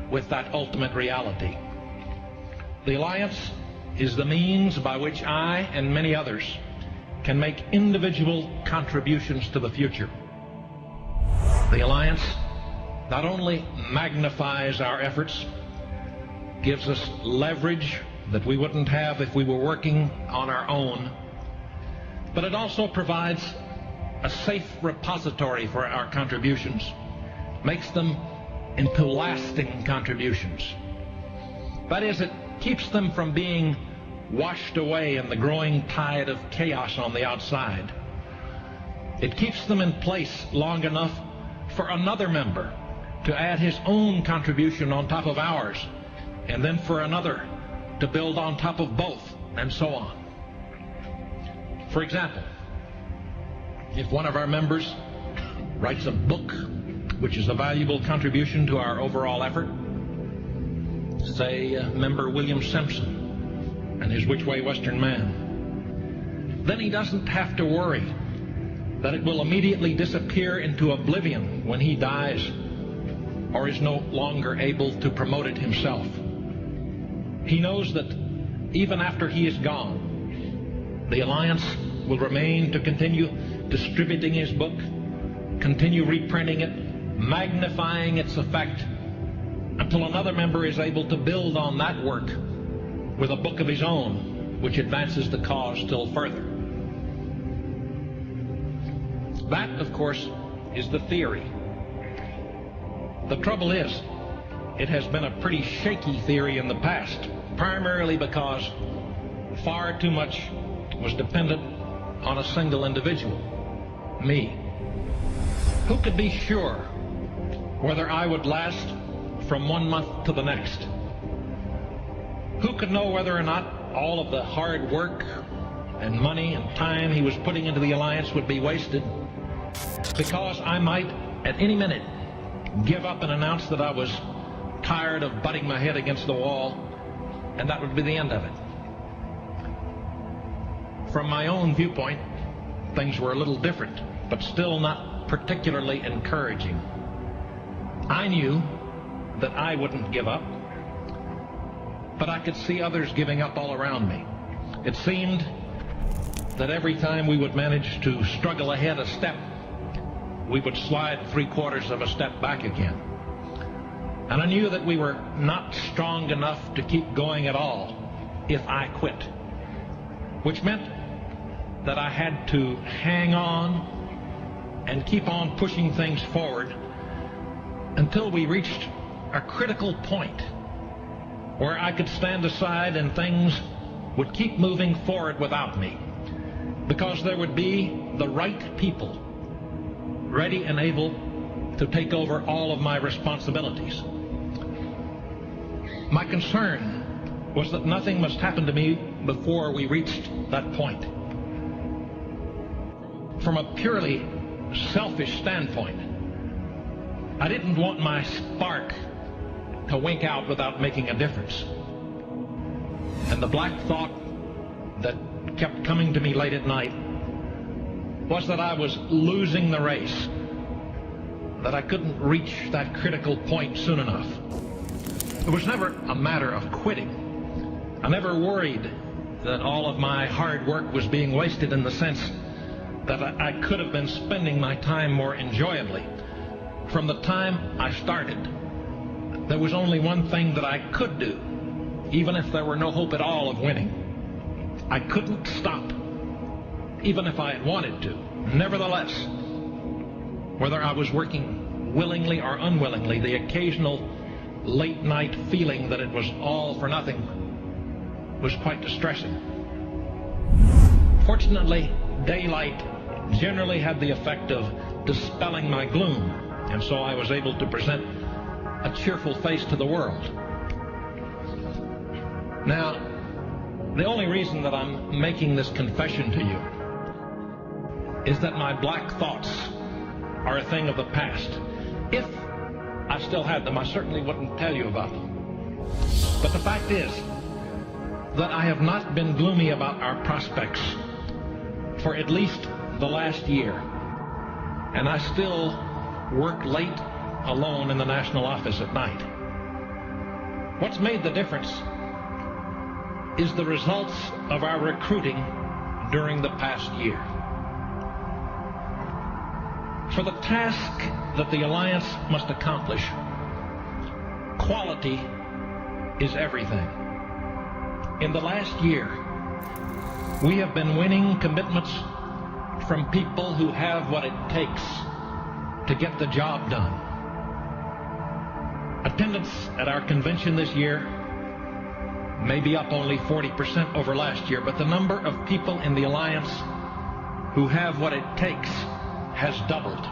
with that ultimate reality. The Alliance is the means by which I and many others can make individual contributions to the future. The Alliance not only magnifies our efforts, gives us leverage that we wouldn't have if we were working on our own, but it also provides a safe repository for our contributions, makes them into lasting contributions. That is, it keeps them from being washed away in the growing tide of chaos on the outside. It keeps them in place long enough for another member to add his own contribution on top of ours, and then for another to build on top of both, and so on. For example, if one of our members writes a book which is a valuable contribution to our overall effort, say member William Simpson and his Which Way Western Man, then he doesn't have to worry that it will immediately disappear into oblivion when he dies or is no longer able to promote it himself. He knows that even after he is gone, the Alliance will remain to continue distributing his book, continue reprinting it, magnifying its effect, until another member is able to build on that work with a book of his own, which advances the cause still further. That, of course, is the theory. The trouble is, it has been a pretty shaky theory in the past, primarily because far too much was dependent on a single individual, me. Who could be sure whether I would last from 1 month to the next? Who could know whether or not all of the hard work and money and time he was putting into the Alliance would be wasted because I might, at any minute, give up and announce that I was tired of butting my head against the wall, and that would be the end of it. From my own viewpoint, things were a little different, but still not particularly encouraging. I knew that I wouldn't give up, but I could see others giving up all around me. It seemed that every time we would manage to struggle ahead a step, we would slide 3/4 of a step back again. And I knew that we were not strong enough to keep going at all if I quit, which meant that I had to hang on and keep on pushing things forward until we reached a critical point where I could stand aside and things would keep moving forward without me, because there would be the right people ready and able to take over all of my responsibilities. My concern was that nothing must happen to me before we reached that point. From a purely selfish standpoint, I didn't want my spark to wink out without making a difference. And the black thought that kept coming to me late at night was that I was losing the race, that I couldn't reach that critical point soon enough. It was never a matter of quitting. I never worried that all of my hard work was being wasted, in the sense that I could have been spending my time more enjoyably. From the time I started, there was only one thing that I could do, even if there were no hope at all of winning. I couldn't stop, even if I had wanted to. Nevertheless, whether I was working willingly or unwillingly, the occasional late night feeling that it was all for nothing was quite distressing. Fortunately, daylight generally had the effect of dispelling my gloom, and so I was able to present a cheerful face to the world. Now, the only reason that I'm making this confession to you is that my black thoughts are a thing of the past. If I still had them, I certainly wouldn't tell you about them. But the fact is that I have not been gloomy about our prospects for at least the last year. And I still work late alone in the national office at night. What's made the difference is the results of our recruiting during the past year. For the task that the Alliance must accomplish, quality is everything. In the last year, we have been winning commitments from people who have what it takes to get the job done. Attendance at our convention this year may be up only 40% over last year, but the number of people in the Alliance who have what it takes has doubled.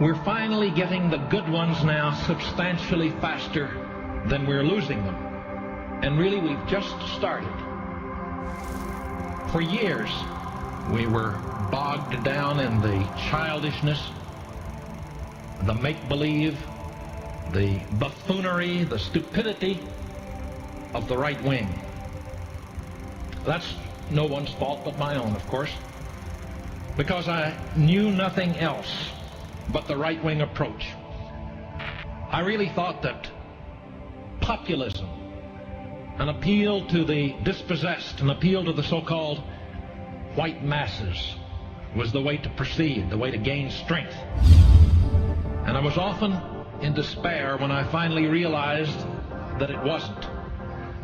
We're finally getting the good ones now substantially faster than we're losing them. And really, we've just started. For years, we were bogged down in the childishness, the make-believe, the buffoonery, the stupidity of the right wing. That's no one's fault but my own, of course, because I knew nothing else but the right-wing approach. I really thought that populism, an appeal to the dispossessed, an appeal to the so-called white masses, was the way to proceed, the way to gain strength. And I was often in despair when I finally realized that it wasn't.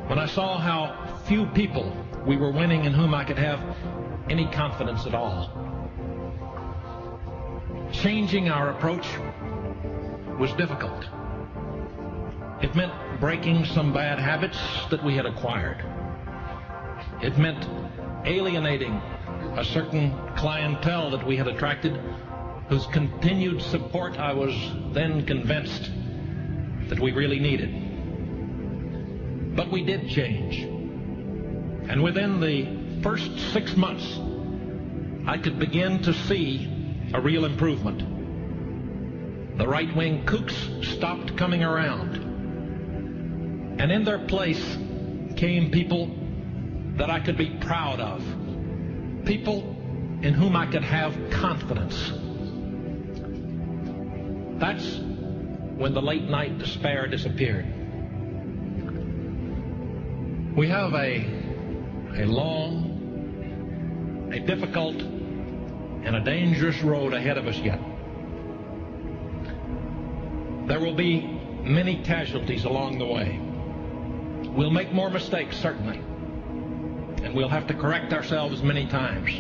When I saw how few people we were winning in whom I could have any confidence at all. Changing our approach was difficult. It meant breaking some bad habits that we had acquired. It meant alienating a certain clientele that we had attracted, whose continued support I was then convinced that we really needed. But we did change. And within the first 6 months, I could begin to see a real improvement. The right-wing kooks stopped coming around. And in their place came people that I could be proud of. People in whom I could have confidence. That's when the late night despair disappeared. We have a long, a difficult, and a dangerous road ahead of us yet. There will be many casualties along the way. We'll make more mistakes, certainly, and we'll have to correct ourselves many times.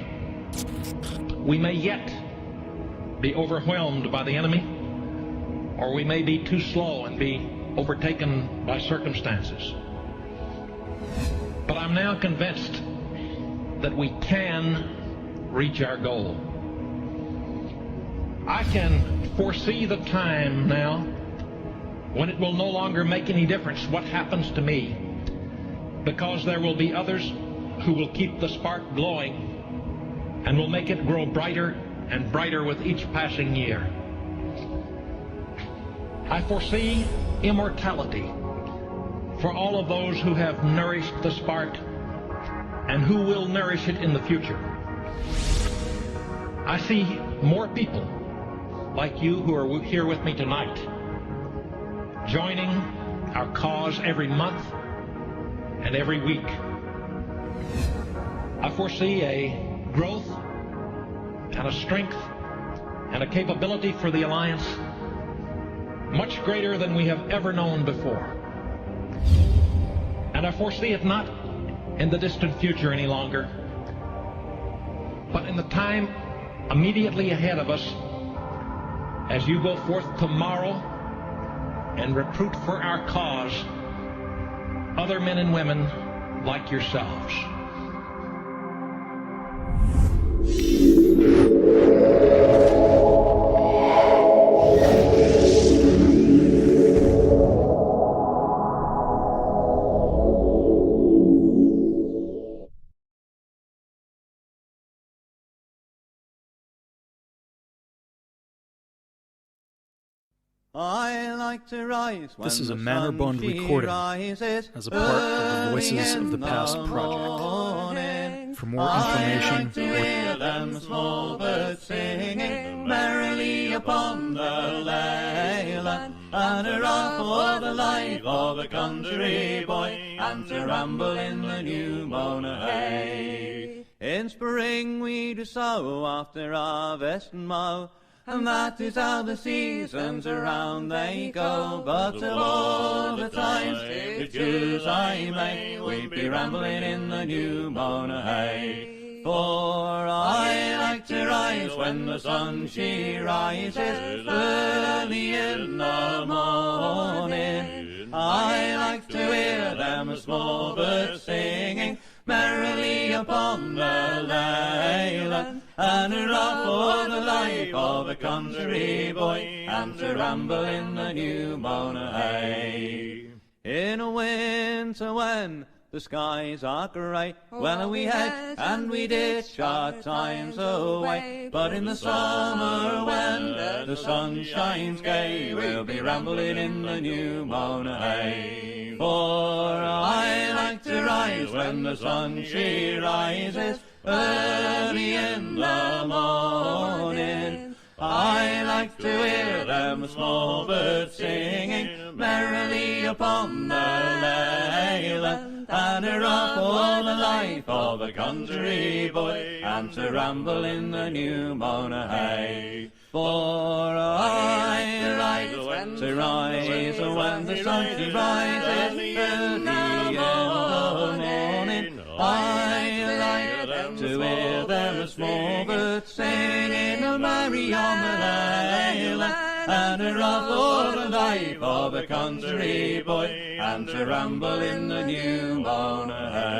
We may yet be overwhelmed by the enemy, or we may be too slow and be overtaken by circumstances. But I'm now convinced that we can reach our goal. I can foresee the time now when it will no longer make any difference what happens to me, because there will be others who will keep the spark glowing and will make it grow brighter and brighter with each passing year. I foresee immortality for all of those who have nourished the spark and who will nourish it in the future. I see more people like you who are here with me tonight, joining our cause every month and every week. I foresee a growth and a strength and a capability for the Alliance much greater than we have ever known before. And I foresee it not in the distant future any longer, but in the time immediately ahead of us, as you go forth tomorrow and recruit for our cause other men and women like yourselves. I like to rise when This is a the manner-bound sun she recording rises as a part of the Voices of the Past project. morning. For more I information, like to hear them small birds singing merrily upon the leyland, and a rock for the life of a country boy, and to ramble in the new mown hay. In spring we do sow after harvest and mow, and that is how the seasons around they go. But of all the times to choose I may, we'd be rambling in the new mown hay. For I like to rise when the sun she rises early in the morning. I like to hear them small birds singing merrily upon the leyland, and a rock for the life of a country boy, and to ramble in the new mown hay. In a winter when the skies are grey, well we hedge and we ditch our times away, but in the summer when the sun shines gay, we'll be rambling in the new mown hay. For I like to rise when the sun she rises early in the morning. I like to hear them small birds singing merrily upon the leyland, and a rock for the life of a country boy, and to ramble in the new mown hay. For I like to rise when the sun she rises early in the morning. I like to hear them small birds singing merry on the leyland, and a rock for the life of a country boy, and to ramble in the new mown hay.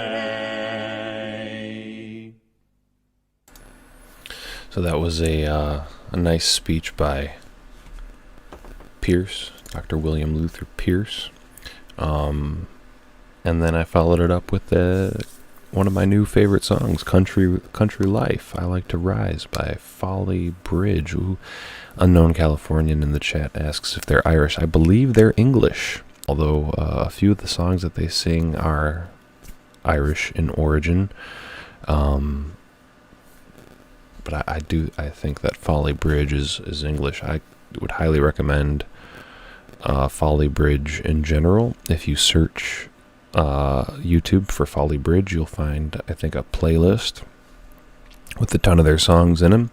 So that was a nice speech by Pierce, Dr. William Luther Pierce. And then I followed it up with one of my new favorite songs, Country Life. I Like to Rise by Folly Bridge. Ooh, Unknown Californian in the chat asks if they're Irish. I believe they're English, although a few of the songs that they sing are Irish in origin. But I think that Folly Bridge is English. I would highly recommend Folly Bridge in general. If you search YouTube for Folly Bridge, you'll find, I think, a playlist with a ton of their songs in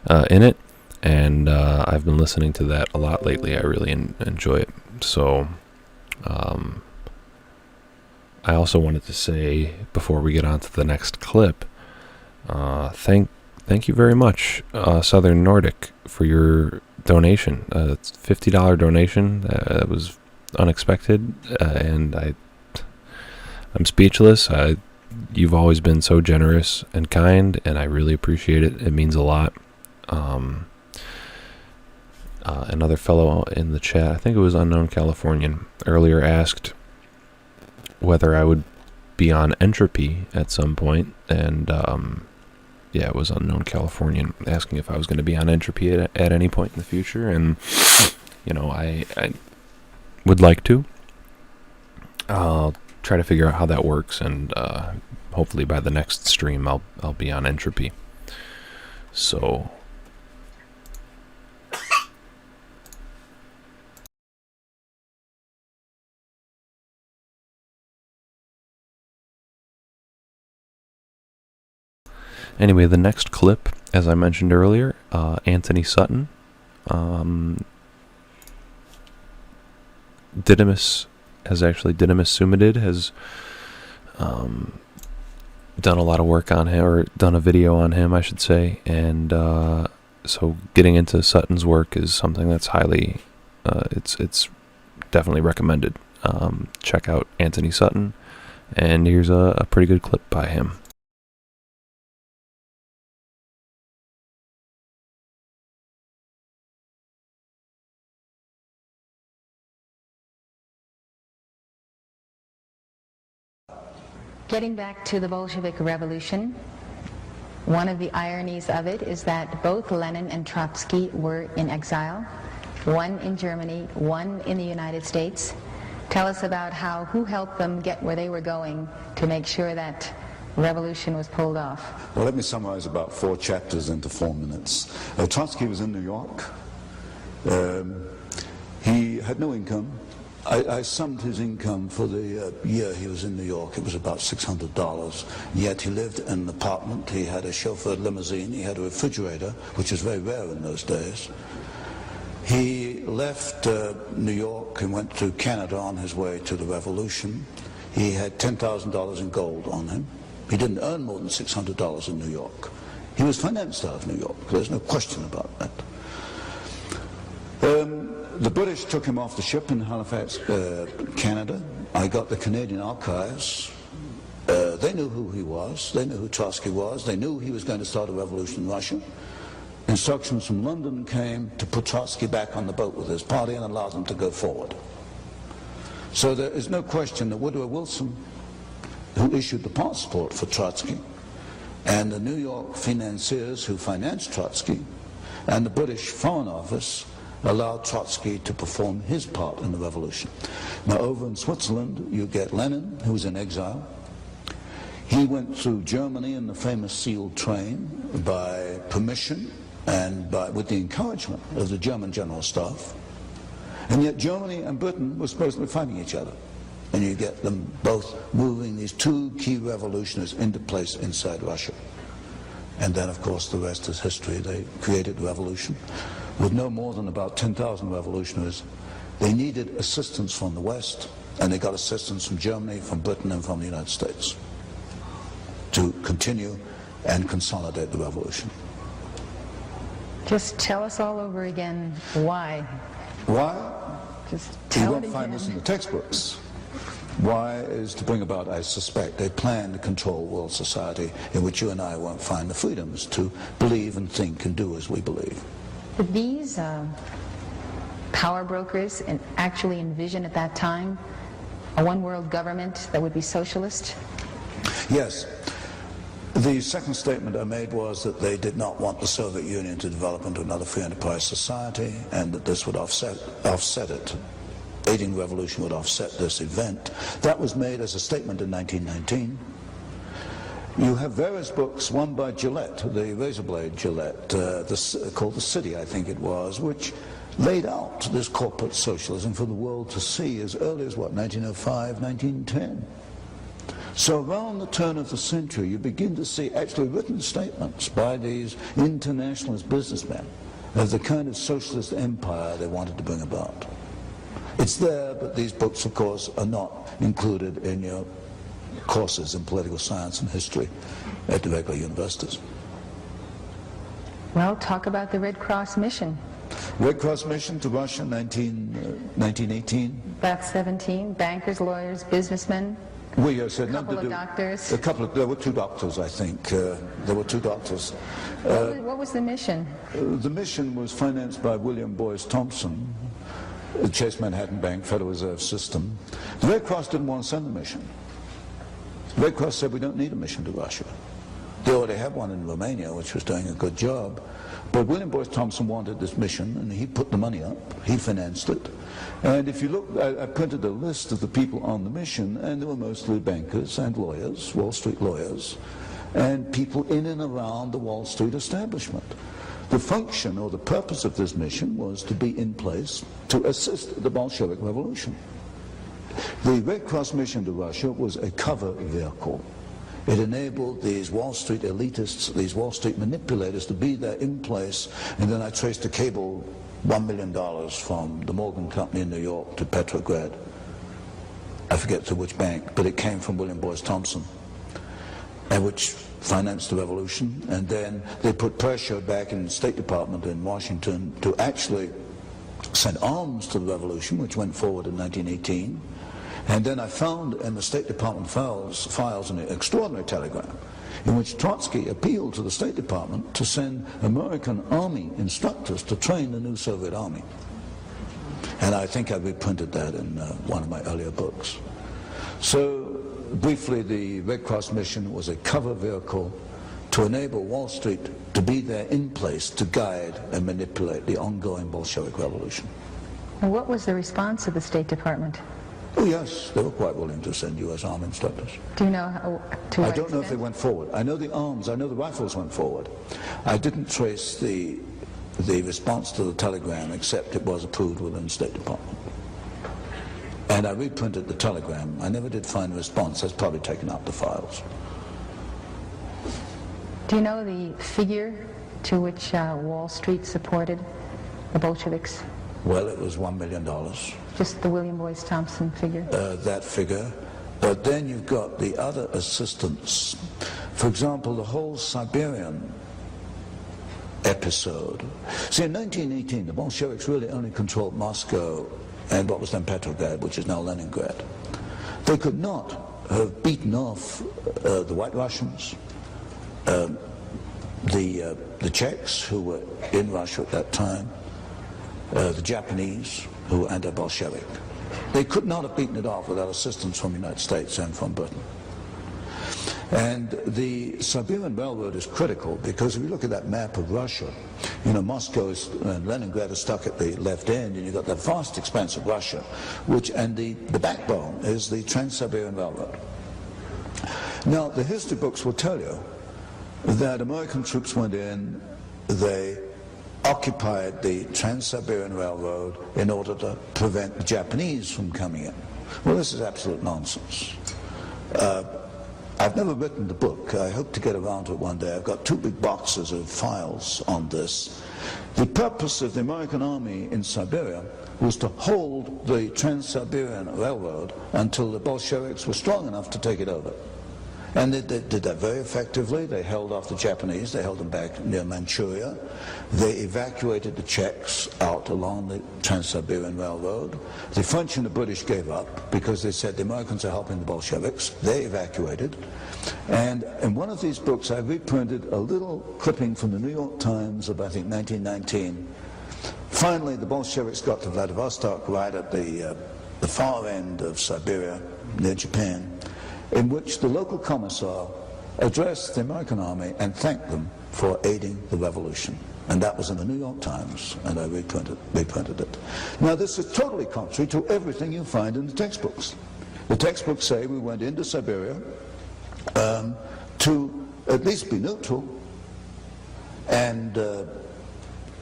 it. and I've been listening to that a lot lately. I really enjoy it. So I also wanted to say, before we get on to the next clip, thank you very much, Southern Nordic, for your donation. It's a $50 donation. That was unexpected, and I'm speechless. You've always been so generous and kind, and I really appreciate it. It means a lot. Another fellow in the chat, I think it was Unknown Californian, earlier asked whether I would be on Entropy at some point, and yeah, it was Unknown Californian asking if I was going to be on Entropy at any point in the future, and you know, I would like to. I'll try to figure out how that works, and hopefully by the next stream I'll be on Entropy. So anyway, the next clip, as I mentioned earlier, Anthony Sutton, Didymus Sumidid has done a lot of work on him, or done a video on him, I should say, and so getting into Sutton's work is something that's highly, it's definitely recommended. Check out Anthony Sutton, and here's a pretty good clip by him. Getting back to the Bolshevik Revolution, one of the ironies of it is that both Lenin and Trotsky were in exile, one in Germany, one in the United States. Tell us about who helped them get where they were going to make sure that revolution was pulled off. Well, let me summarize about 4 chapters into 4 minutes. Trotsky was in New York. He had no income. I summed his income for the year he was in New York. It was about $600. Yet he lived in an apartment. He had a chauffeured limousine. He had a refrigerator, which was very rare in those days. He left New York and went to Canada on his way to the revolution. He had $10,000 in gold on him. He didn't earn more than $600 in New York. He was financed out of New York. There's no question about that. The British took him off the ship in Halifax, Canada. I got the Canadian archives. They knew who he was. They knew who Trotsky was. They knew he was going to start a revolution in Russia. Instructions from London came to put Trotsky back on the boat with his party and allow them to go forward. So there is no question that Woodrow Wilson, who issued the passport for Trotsky, and the New York financiers who financed Trotsky, and the British Foreign Office allowed Trotsky to perform his part in the revolution. Now, over in Switzerland, you get Lenin, who was in exile. He went through Germany in the famous sealed train by permission and with the encouragement of the German General Staff. And yet Germany and Britain were supposedly fighting each other. And you get them both moving these 2 key revolutionaries into place inside Russia. And then, of course, the rest is history. They created the revolution with no more than about 10,000 revolutionaries. They needed assistance from the West, and they got assistance from Germany, from Britain, and from the United States to continue and consolidate the revolution. Just tell us all over again why. Why? Just You tell won't it find again. this in the textbooks. Why is to bring about, I suspect, a plan to control world society in which you and I won't find the freedoms to believe and think and do as we believe. Did these power brokers actually envision at that time a one-world government that would be socialist? Yes. The second statement I made was that they did not want the Soviet Union to develop into another free enterprise society, and that this would offset it. Aiding the revolution would offset this event. That was made as a statement in 1919. You have various books, one by Gillette, the razor blade Gillette, called The City, I think it was, which laid out this corporate socialism for the world to see as early as, 1905, 1910. So around the turn of the century, you begin to see actually written statements by these internationalist businessmen of the kind of socialist empire they wanted to bring about. It's there, but these books, of course, are not included in your courses in political science and history at the regular universities. Well, talk about the Red Cross mission. Red Cross mission to Russia, 1918. About 17, bankers, lawyers, businessmen, Well, yes, a couple of doctors. There were 2 doctors, I think. There were 2 doctors. What was the mission? The mission was financed by William Boyce Thompson, the Chase Manhattan Bank, Federal Reserve System. The Red Cross didn't want to send a mission. The Red Cross said, we don't need a mission to Russia. They already had one in Romania, which was doing a good job. But William Boyce Thompson wanted this mission, and he put the money up. He financed it. And if you look, I printed a list of the people on the mission, and they were mostly bankers and lawyers, Wall Street lawyers, and people in and around the Wall Street establishment. The function or the purpose of this mission was to be in place to assist the Bolshevik Revolution. The Red Cross mission to Russia was a cover vehicle. It enabled these Wall Street elitists, these Wall Street manipulators to be there in place, and then I traced a cable $1 million from the Morgan Company in New York to Petrograd. I forget to which bank, but it came from William Boyce Thompson, and which financed the revolution. And then they put pressure back in the State Department in Washington to actually send arms to the revolution, which went forward in 1918. And then I found in the State Department files an extraordinary telegram in which Trotsky appealed to the State Department to send American Army instructors to train the new Soviet Army. And I think I reprinted that in one of my earlier books. So briefly, the Red Cross mission was a cover vehicle to enable Wall Street to be there in place to guide and manipulate the ongoing Bolshevik Revolution. And what was the response of the State Department? Oh yes, they were quite willing to send U.S. Army instructors. Do you know to what I don't know if they extent? went forward. I know the arms, I know the rifles went forward. I didn't trace the response to the telegram, except it was approved within the State Department. And I reprinted the telegram. I never did find a response. That's probably taken out the files. Do you know the figure to which Wall Street supported the Bolsheviks? Well, it was $1 million. Just the William Boyce Thompson figure? That figure. But then you've got the other assistants. For example, the whole Siberian episode. See, in 1918, the Bolsheviks really only controlled Moscow and what was then Petrograd, which is now Leningrad. They could not have beaten off the White Russians, the Czechs, who were in Russia at that time, the Japanese, who were anti-Bolshevik. They could not have beaten it off without assistance from the United States and from Britain. And the Siberian Railroad is critical because if you look at that map of Russia, you know, Moscow and Leningrad are stuck at the left end, and you've got that vast expanse of Russia, and the backbone is the Trans-Siberian Railroad. Now, the history books will tell you that American troops went in, they occupied the Trans-Siberian Railroad in order to prevent the Japanese from coming in. Well, this is absolute nonsense. I've never written the book. I hope to get around to it one day. I've got 2 big boxes of files on this. The purpose of the American army in Siberia was to hold the Trans-Siberian Railroad until the Bolsheviks were strong enough to take it over. And they did that very effectively. They held off the Japanese. They held them back near Manchuria. They evacuated the Czechs out along the Trans-Siberian Railroad. The French and the British gave up because they said the Americans are helping the Bolsheviks. They evacuated. And in one of these books, I reprinted a little clipping from the New York Times of, I think, 1919. Finally, the Bolsheviks got to Vladivostok, right at the far end of Siberia, near Japan, in which the local commissar addressed the American army and thanked them for aiding the revolution. And that was in the New York Times, and I reprinted it. Now, this is totally contrary to everything you find in the textbooks. The textbooks say we went into Siberia to at least be neutral, and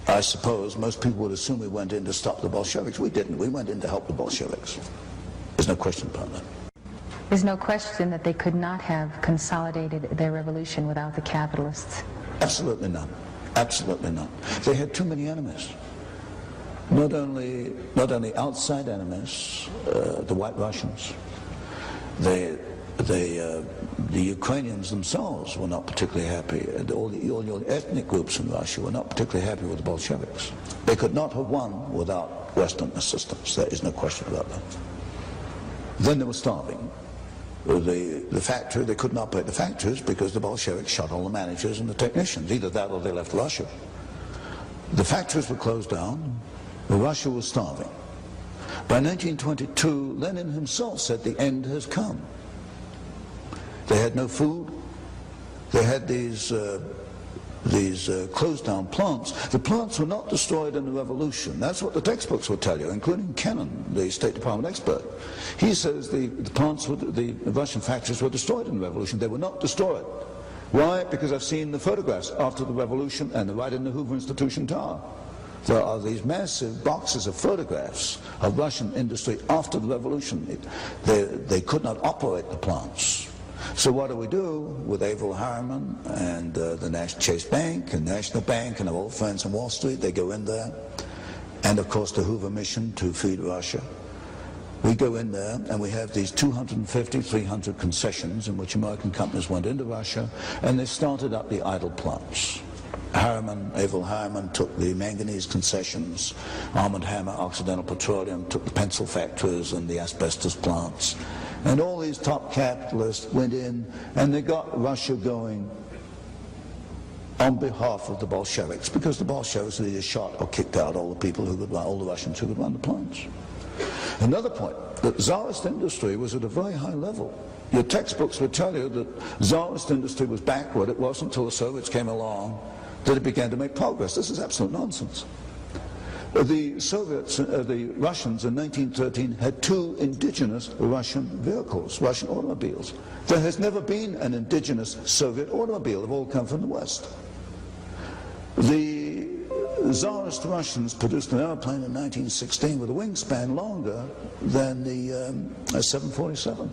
I suppose most people would assume we went in to stop the Bolsheviks. We didn't. We went in to help the Bolsheviks. There's no question about that. There's no question that they could not have consolidated their revolution without the capitalists. Absolutely none. Absolutely not. They had too many enemies. Not only outside enemies, the White Russians, the Ukrainians themselves were not particularly happy. All your ethnic groups in Russia were not particularly happy with the Bolsheviks. They could not have won without Western assistance. There is no question about that. Then they were starving. The factory, they couldn't operate the factories because the Bolsheviks shot all the managers and the technicians. Either that or they left Russia. The factories were closed down. Russia was starving. By 1922, Lenin himself said the end has come. They had no food. They had these closed down plants. The plants were not destroyed in the revolution. That's what the textbooks will tell you, including Kennan, the State Department expert. He says the Russian factories were destroyed in the revolution. They were not destroyed. Why? Because I've seen the photographs after the revolution, and they're right in the Hoover Institution Tower. There are these massive boxes of photographs of Russian industry after the revolution. They could not operate the plants. So what do we do with Averell Harriman and the Chase Bank and National Bank and our old friends on Wall Street? They go in there, and of course the Hoover mission to feed Russia. We go in there and we have these 250, 300 concessions in which American companies went into Russia, and they started up the idle plants. Averell Harriman took the manganese concessions, Arm & Hammer, Occidental Petroleum took the pencil factories and the asbestos plants. And all these top capitalists went in and they got Russia going on behalf of the Bolsheviks, because the Bolsheviks either shot or kicked out all the people who could run, all the Russians who could run the plants. Another point, that Tsarist industry was at a very high level. Your textbooks would tell you that Tsarist industry was backward. It wasn't until the Soviets came along that it began to make progress. This is absolute nonsense. The Soviets, the Russians in 1913 had 2 indigenous Russian vehicles, Russian automobiles. There has never been an indigenous Soviet automobile. They've all come from the West. The Tsarist Russians produced an airplane in 1916 with a wingspan longer than the 747.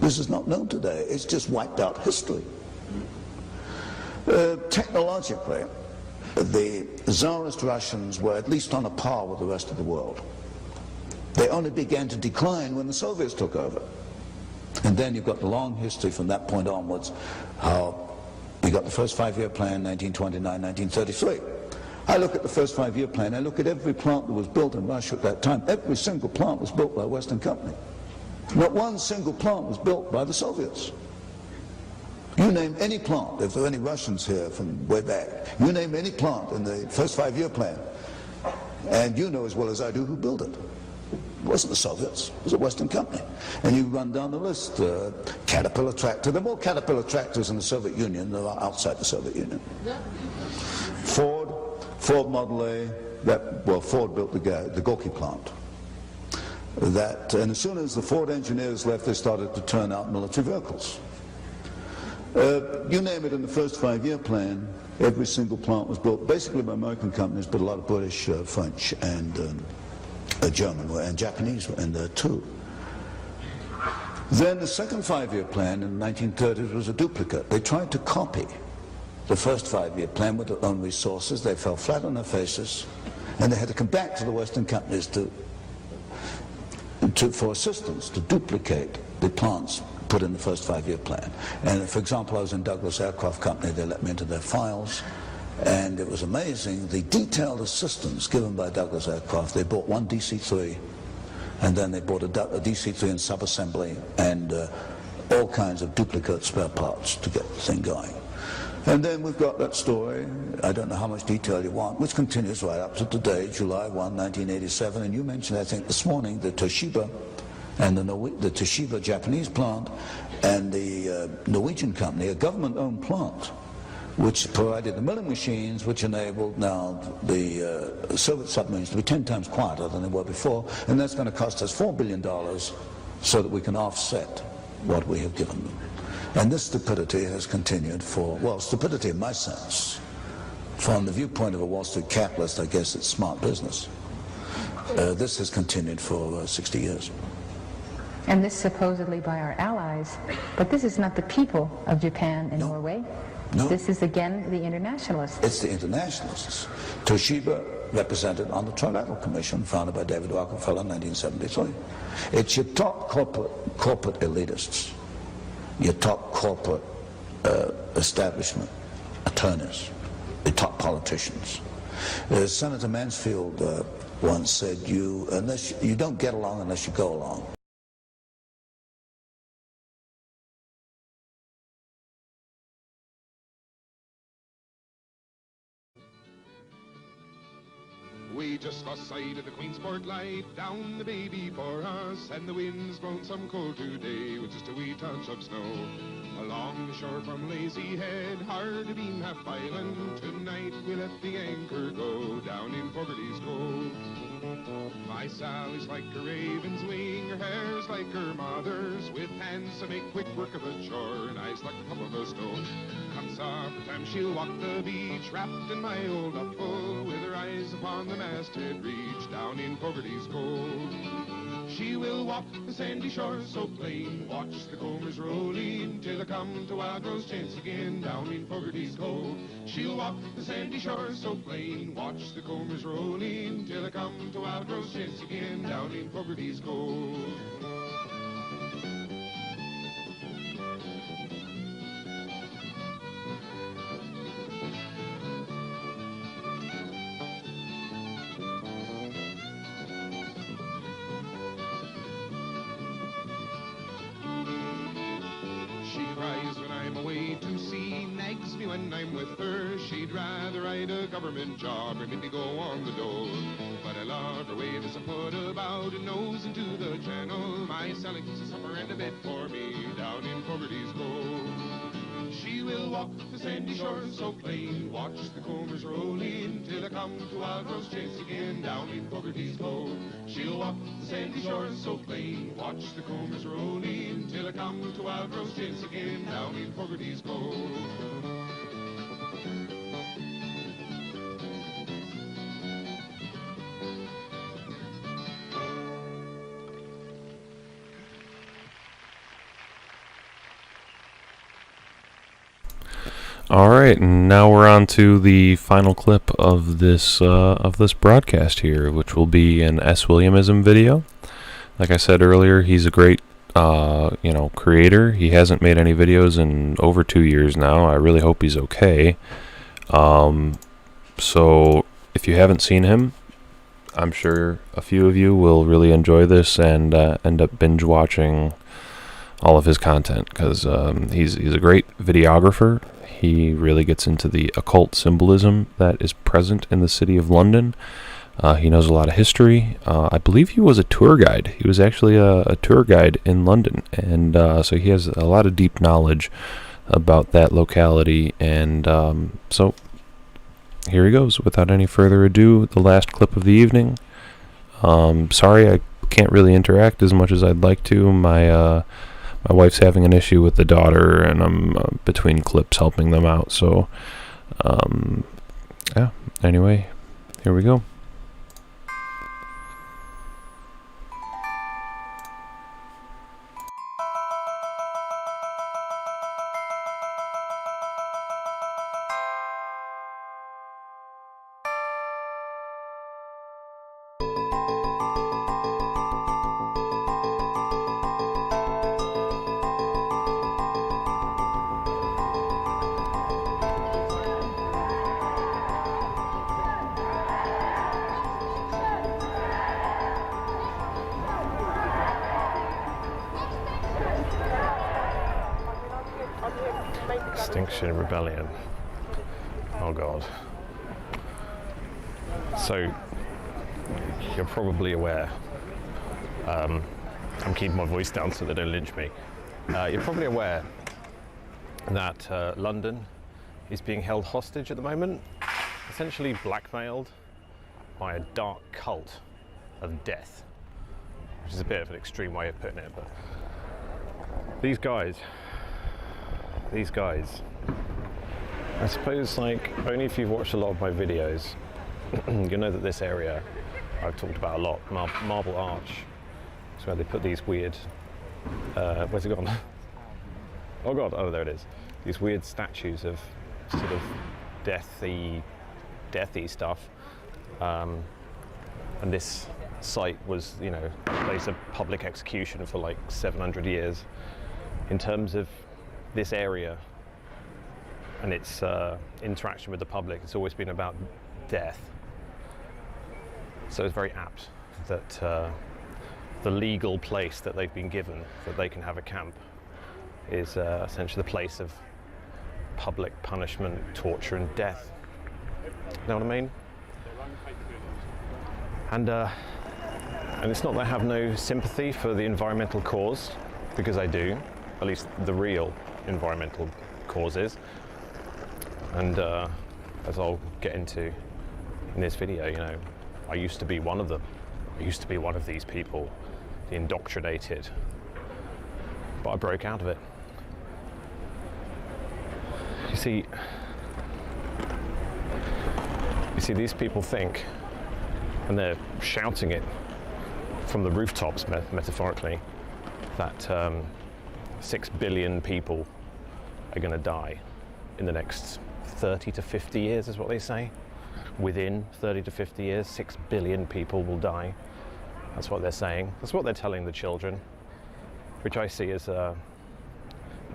This is not known today. It's just wiped out history. Technologically, the Tsarist Russians were at least on a par with the rest of the world. They only began to decline when the Soviets took over. And then you've got the long history from that point onwards, how we got the first 5-year plan, 1929, 1933. I look at the first 5-year plan, I look at every plant that was built in Russia at that time. Every single plant was built by a Western company. Not one single plant was built by the Soviets. You name any plant, if there are any Russians here from way back, you name any plant in the first 5-year plan, and you know as well as I do who built it. It wasn't the Soviets, it was a Western company. And you run down the list, Caterpillar tractor. There are more Caterpillar tractors in the Soviet Union than there are outside the Soviet Union. Ford Model A, Ford built the Gorky plant. And as soon as the Ford engineers left, they started to turn out military vehicles. You name it, in the first 5-year plan, every single plant was built basically by American companies, but a lot of British, French, and German and Japanese were in there too. Then the second 5-year plan in the 1930s was a duplicate. They tried to copy the first 5-year plan with their own resources. They fell flat on their faces, and they had to come back to the Western companies for assistance to duplicate the plants put in the first 5-year plan. And for example, I was in Douglas Aircraft Company. They let me into their files, and it was amazing the detailed assistance given by Douglas Aircraft. They bought one DC-3, and then they bought a DC-3 in sub-assembly and all kinds of duplicate spare parts to get the thing going. And then we've got that story, I don't know how much detail you want, which continues right up to today, July 1, 1987. And you mentioned, I think, this morning, the Toshiba and the Toshiba Japanese plant and the Norwegian company, a government-owned plant, which provided the milling machines which enabled now the Soviet submarines to be 10 times quieter than they were before, and that's going to cost us $4 billion so that we can offset what we have given them. And this stupidity has continued stupidity in my sense. From the viewpoint of a Wall Street capitalist, I guess it's smart business. This has continued for 60 years. And this supposedly by our allies, but this is not the people of Japan and Norway. No. This is again the internationalists. It's the internationalists. Toshiba represented on the Trilateral Commission founded by David Rockefeller in 1973. It's your top corporate elitists, your top corporate establishment attorneys, the top politicians. Senator Mansfield once said, you don't get along unless you go along. We just lost sight of the Queensport light, down the bay before us, and the wind's blown some cold today with just a wee touch of snow. Along the shore from Lazy Head, hard to beam Half Island, tonight we let the anchor go down in Fogarty's Cove. My Sally's like a raven's wing, her hair's like her mother's, with hands to make quick work of the shore, and eyes like the top of a stone. Come supper time she'll walk the beach, wrapped in my old duffel, with her eyes upon the masthead reach, down in Fogarty's Cove. She will walk the sandy shore so plain, watch the combers rolling, till I come to Wildrose chance again, down in Fogarty's Cove. She'll walk the sandy shore so plain, watch the combers rolling, till I come to Wildrose chance again, down in Fogarty's Cove. When I'm with her, she'd rather ride a government job or maybe go on the dole. But I love her way as I put about and nose into the channel. My Sally keeps a supper and a bed for me down in Fogarty's Cove. She will walk the sandy shore so plain, watch the combers rolling, till I come to Wildrose chase again down in Fogarty's Cove. She'll walk the sandy shore so plain, watch the combers rolling, till I come to Wildrose chase again down in Fogarty's Cove. All right, and now we're on to the final clip of this broadcast here, which will be an Swilliamism video. Like I said earlier, he's a great creator. He hasn't made any videos in over 2 years now. I really hope he's okay. So if you haven't seen him, I'm sure a few of you will really enjoy this and end up binge watching all of his content, because he's a great videographer. He really gets into the occult symbolism that is present in the city of London. He knows a lot of history. I believe he was a tour guide. He was actually a tour guide in London, and so he has a lot of deep knowledge about that locality. And so here he goes. Without any further ado, the last clip of the evening. Sorry I can't really interact as much as I'd like to. My wife's having an issue with the daughter, and I'm between clips helping them out. So, yeah, anyway, here we go. Extinction Rebellion. Oh God. So, you're probably aware, I'm keeping my voice down so they don't lynch me. You're probably aware that London is being held hostage at the moment, essentially blackmailed by a dark cult of death, which is a bit of an extreme way of putting it, but these guys, I suppose, like, only if you've watched a lot of my videos, you know that this area I've talked about a lot, Marble Arch, is where they put these weird, where's it gone? Oh God, oh there it is. These weird statues of sort of deathy stuff. And this site was, you know, a place of public execution for like 700 years. In terms of this area and its interaction with the public, it's always been about death. So it's very apt that the legal place that they've been given, that they can have a camp, is essentially the place of public punishment, torture and death. Know what I mean? And it's not that I have no sympathy for the environmental cause, because I do, at least the real environmental causes. And as I'll get into in this video, you know, I used to be one of them. I used to be one of these people, the indoctrinated, but I broke out of it. You see, these people think, and they're shouting it from the rooftops, metaphorically, that 6 billion people are going to die in the next 30 to 50 years, is what they say. Within 30 to 50 years, 6 billion people will die. That's what they're saying. That's what they're telling the children, which I see as a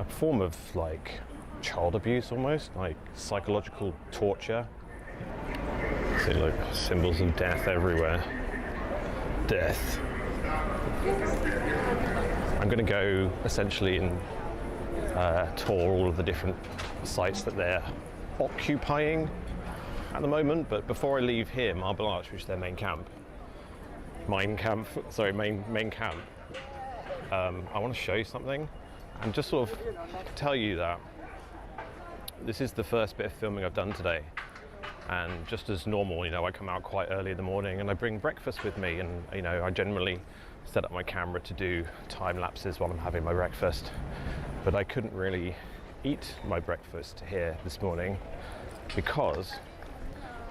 form of like child abuse, almost like psychological torture. See, look, symbols of death everywhere. Death. I'm going to go essentially and tour all of the different sites that they're occupying at the moment. But before I leave here, Marble Arch, which is their main camp, main camp, I want to show you something and just sort of tell you that this is the first bit of filming I've done today. And just as normal, you know, I come out quite early in the morning and I bring breakfast with me, and, you know, I generally set up my camera to do time lapses while I'm having my breakfast. But I couldn't really eat my breakfast here this morning because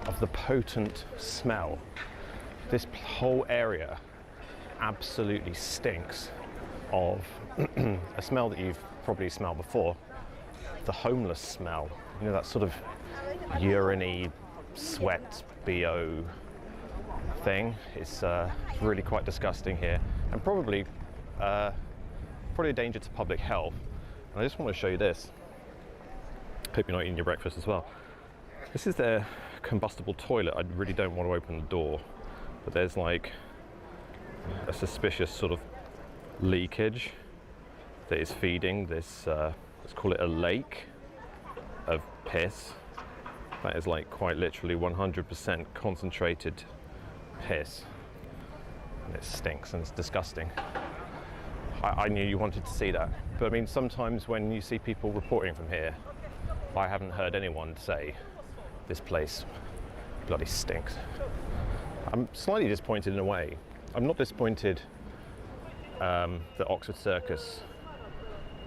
of the potent smell. This whole area absolutely stinks of a smell that you've probably smelled before, the homeless smell. You know, that sort of urine-y, sweat, BO thing. It's really quite disgusting here, and probably a danger to public health. And I just want to show you this. Hope you're not eating your breakfast as well. This is their combustible toilet. I really don't want to open the door, but there's like a suspicious sort of leakage that is feeding this, let's call it a lake of piss. That is like quite literally 100% concentrated piss. And it stinks and it's disgusting. I knew you wanted to see that. But I mean, sometimes when you see people reporting from here, I haven't heard anyone say this place bloody stinks. I'm slightly disappointed in a way. I'm not disappointed that Oxford Circus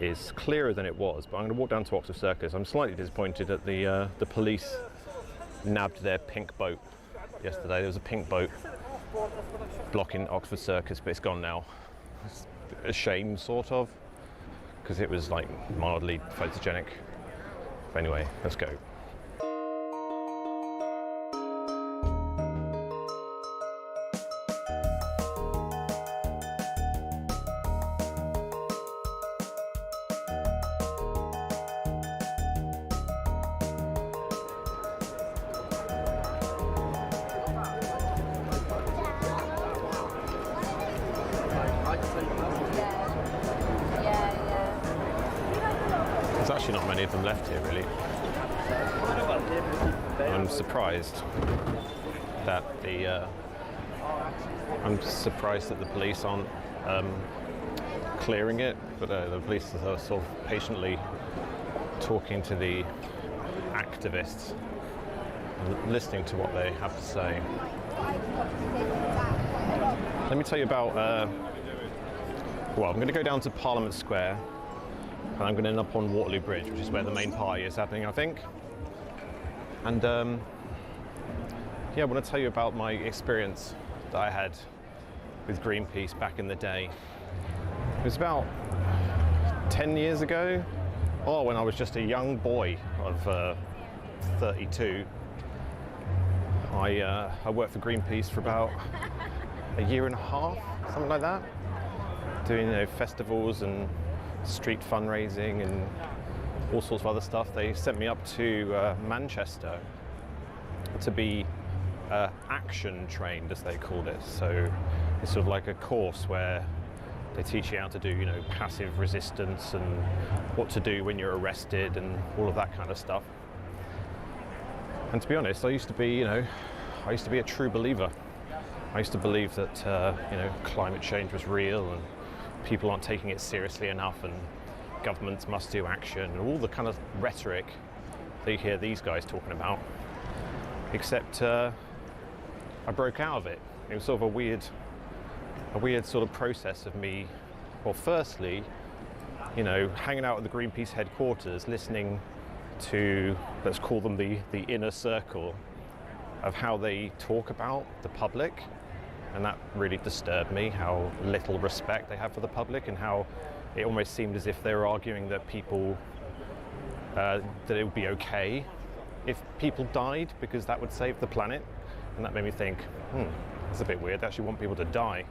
is clearer than it was, but I'm going to walk down to Oxford Circus. I'm slightly disappointed that the police nabbed their pink boat yesterday. There was a pink boat blocking Oxford Circus, but it's gone now. It's a shame, sort of, because it was like mildly photogenic. But anyway, let's go. There's actually not many of them left here, really. I'm surprised that the police aren't clearing it, but the police are sort of patiently talking to the activists, listening to what they have to say. Let me tell you about. Well, I'm going to go down to Parliament Square, and I'm going to end up on Waterloo Bridge, which is where the main party is happening, I think. And yeah, I want to tell you about my experience that I had with Greenpeace back in the day. It was about 10 years ago, when I was just a young boy of 32. I worked for Greenpeace for about a year and a half, something like that, doing festivals and street fundraising and all sorts of other stuff. They sent me up to Manchester to be action trained, as they called it. So it's sort of like a course where they teach you how to do, passive resistance and what to do when you're arrested and all of that kind of stuff. And to be honest, I used to be a true believer. I used to believe that, climate change was real and people aren't taking it seriously enough and governments must do action and all the kind of rhetoric that you hear these guys talking about. Except I broke out of it. It was sort of a weird sort of process of me, well, firstly, hanging out at the Greenpeace headquarters, listening to, let's call them the inner circle of how they talk about the public. And that really disturbed me, how little respect they have for the public and how it almost seemed as if they were arguing that people, that it would be okay if people died because that would save the planet. And that made me think, that's a bit weird. They actually want people to die.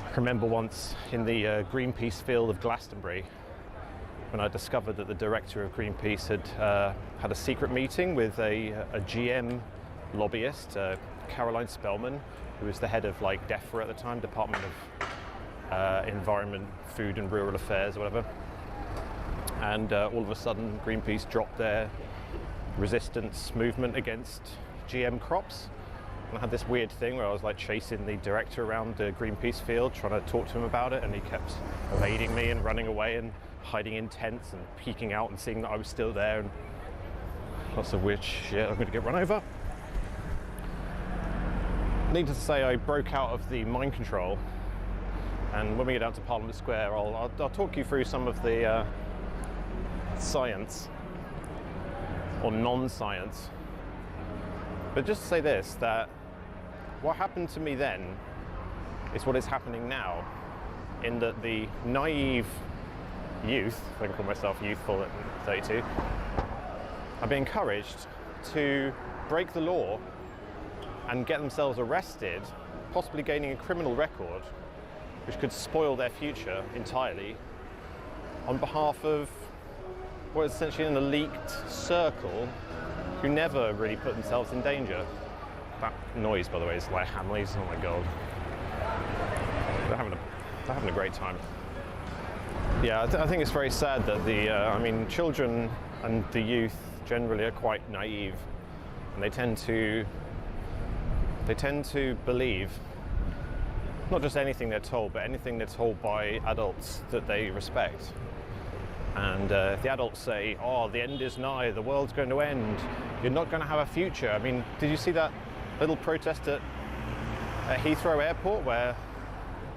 I remember once in the Greenpeace field of Glastonbury when I discovered that the director of Greenpeace had a secret meeting with a GM lobbyist, Caroline Spellman, who was the head of DEFRA at the time, Department of Environment, Food and Rural Affairs or whatever. And all of a sudden Greenpeace dropped their resistance movement against GM crops. And I had this weird thing where I was chasing the director around the Greenpeace field, trying to talk to him about it, and he kept evading me and running away and hiding in tents and peeking out and seeing that I was still there, and lots of weird shit. I'm going to get run over. Needless to say, I broke out of the mind control, and when we get out to Parliament Square, I'll talk you through some of the science or non-science. But just to say this, that what happened to me then is what is happening now, in that the naive youth, if I can call myself youthful at 32, are being encouraged to break the law and get themselves arrested, possibly gaining a criminal record, which could spoil their future entirely, on behalf of what is essentially an elite circle who never really put themselves in danger. That noise, by the way, is like Hamleys. Oh my god. They're having a great time. Yeah, I think it's very sad that the children and the youth generally are quite naive, and they tend to believe not just anything they're told, but anything they're told by adults that they respect. And if the adults say, "Oh, the end is nigh, the world's going to end, you're not going to have a future." I mean, did you see that little protest at Heathrow Airport where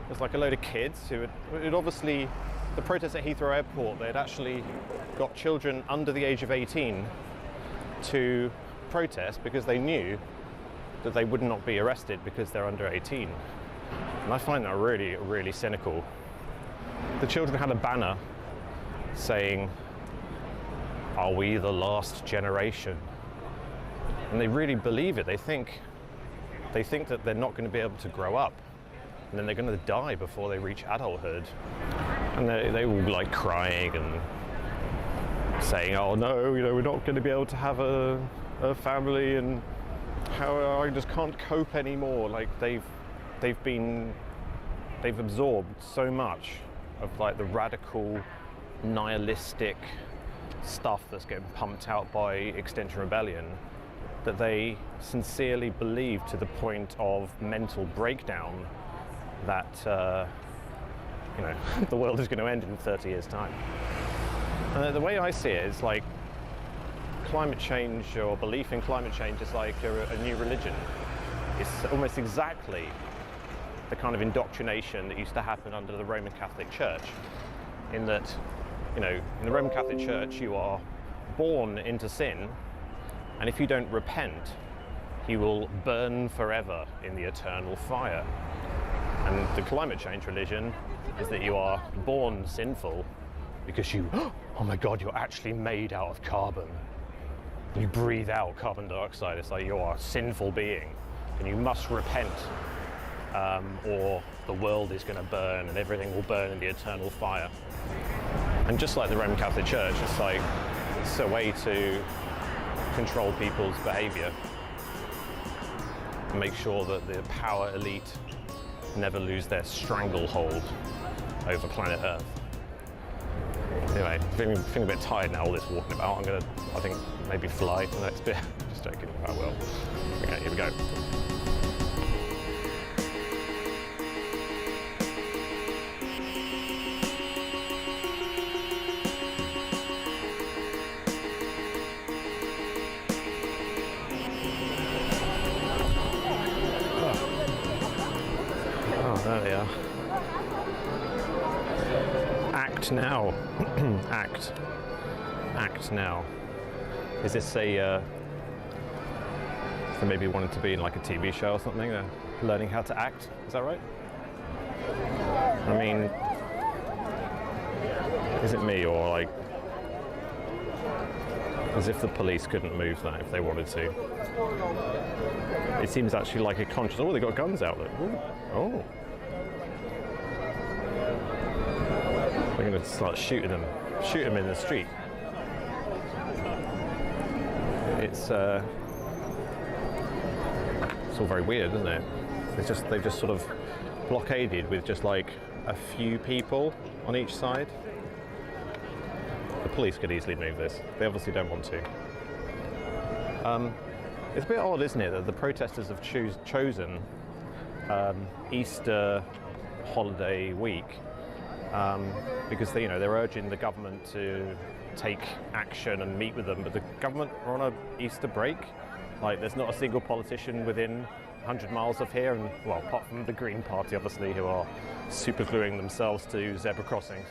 there's a load of kids who had obviously, the protest at Heathrow Airport, they had actually got children under the age of 18 to protest because they knew that they would not be arrested because they're under 18. And I find that really, really cynical. The children had a banner saying, "Are we the last generation?" And they really believe it. They think that they're not going to be able to grow up, and then they're going to die before they reach adulthood. And they all crying and saying, "Oh no, we're not going to be able to have a family, and how I just can't cope anymore." They've absorbed so much of the radical, nihilistic stuff that's getting pumped out by Extinction Rebellion, that they sincerely believe to the point of mental breakdown that the world is going to end in 30 years' time. And the way I see it is climate change, or belief in climate change, is like a new religion. It's almost exactly the kind of indoctrination that used to happen under the Roman Catholic Church, in that, in the Roman Catholic Church you are born into sin, and if you don't repent, you will burn forever in the eternal fire. And the climate change religion is that you are born sinful because oh my god, you're actually made out of carbon. you breathe out carbon dioxide. It's like you are a sinful being and you must repent, or the world is going to burn and everything will burn in the eternal fire. And just like the Roman Catholic Church, it's a way to control people's behaviour, make sure that the power elite never lose their stranglehold over planet Earth. Anyway, feeling a bit tired now, all this walking about. I think maybe fly the next bit. Just joking, I will. Okay, here we go. Oh, there they are. Act now. Act now. Is this a so maybe wanting to be in like a TV show or something, learning how to act? Is that right? I mean, is it me, or like as if the police couldn't move that if they wanted to? It seems actually like a conscious. Oh, they got guns out there. Oh. They're going to start shooting them in the street. It's all very weird, isn't it? They've just sort of blockaded with just like a few people on each side. The police could easily move this. They obviously don't want to. It's a bit odd, isn't it, that the protesters have chosen Easter holiday week because they're urging the government to take action and meet with them, but the government are on a Easter break. Like, there's not a single politician within 100 miles of here, and well, apart from the Green Party, obviously, who are supergluing themselves to zebra crossings.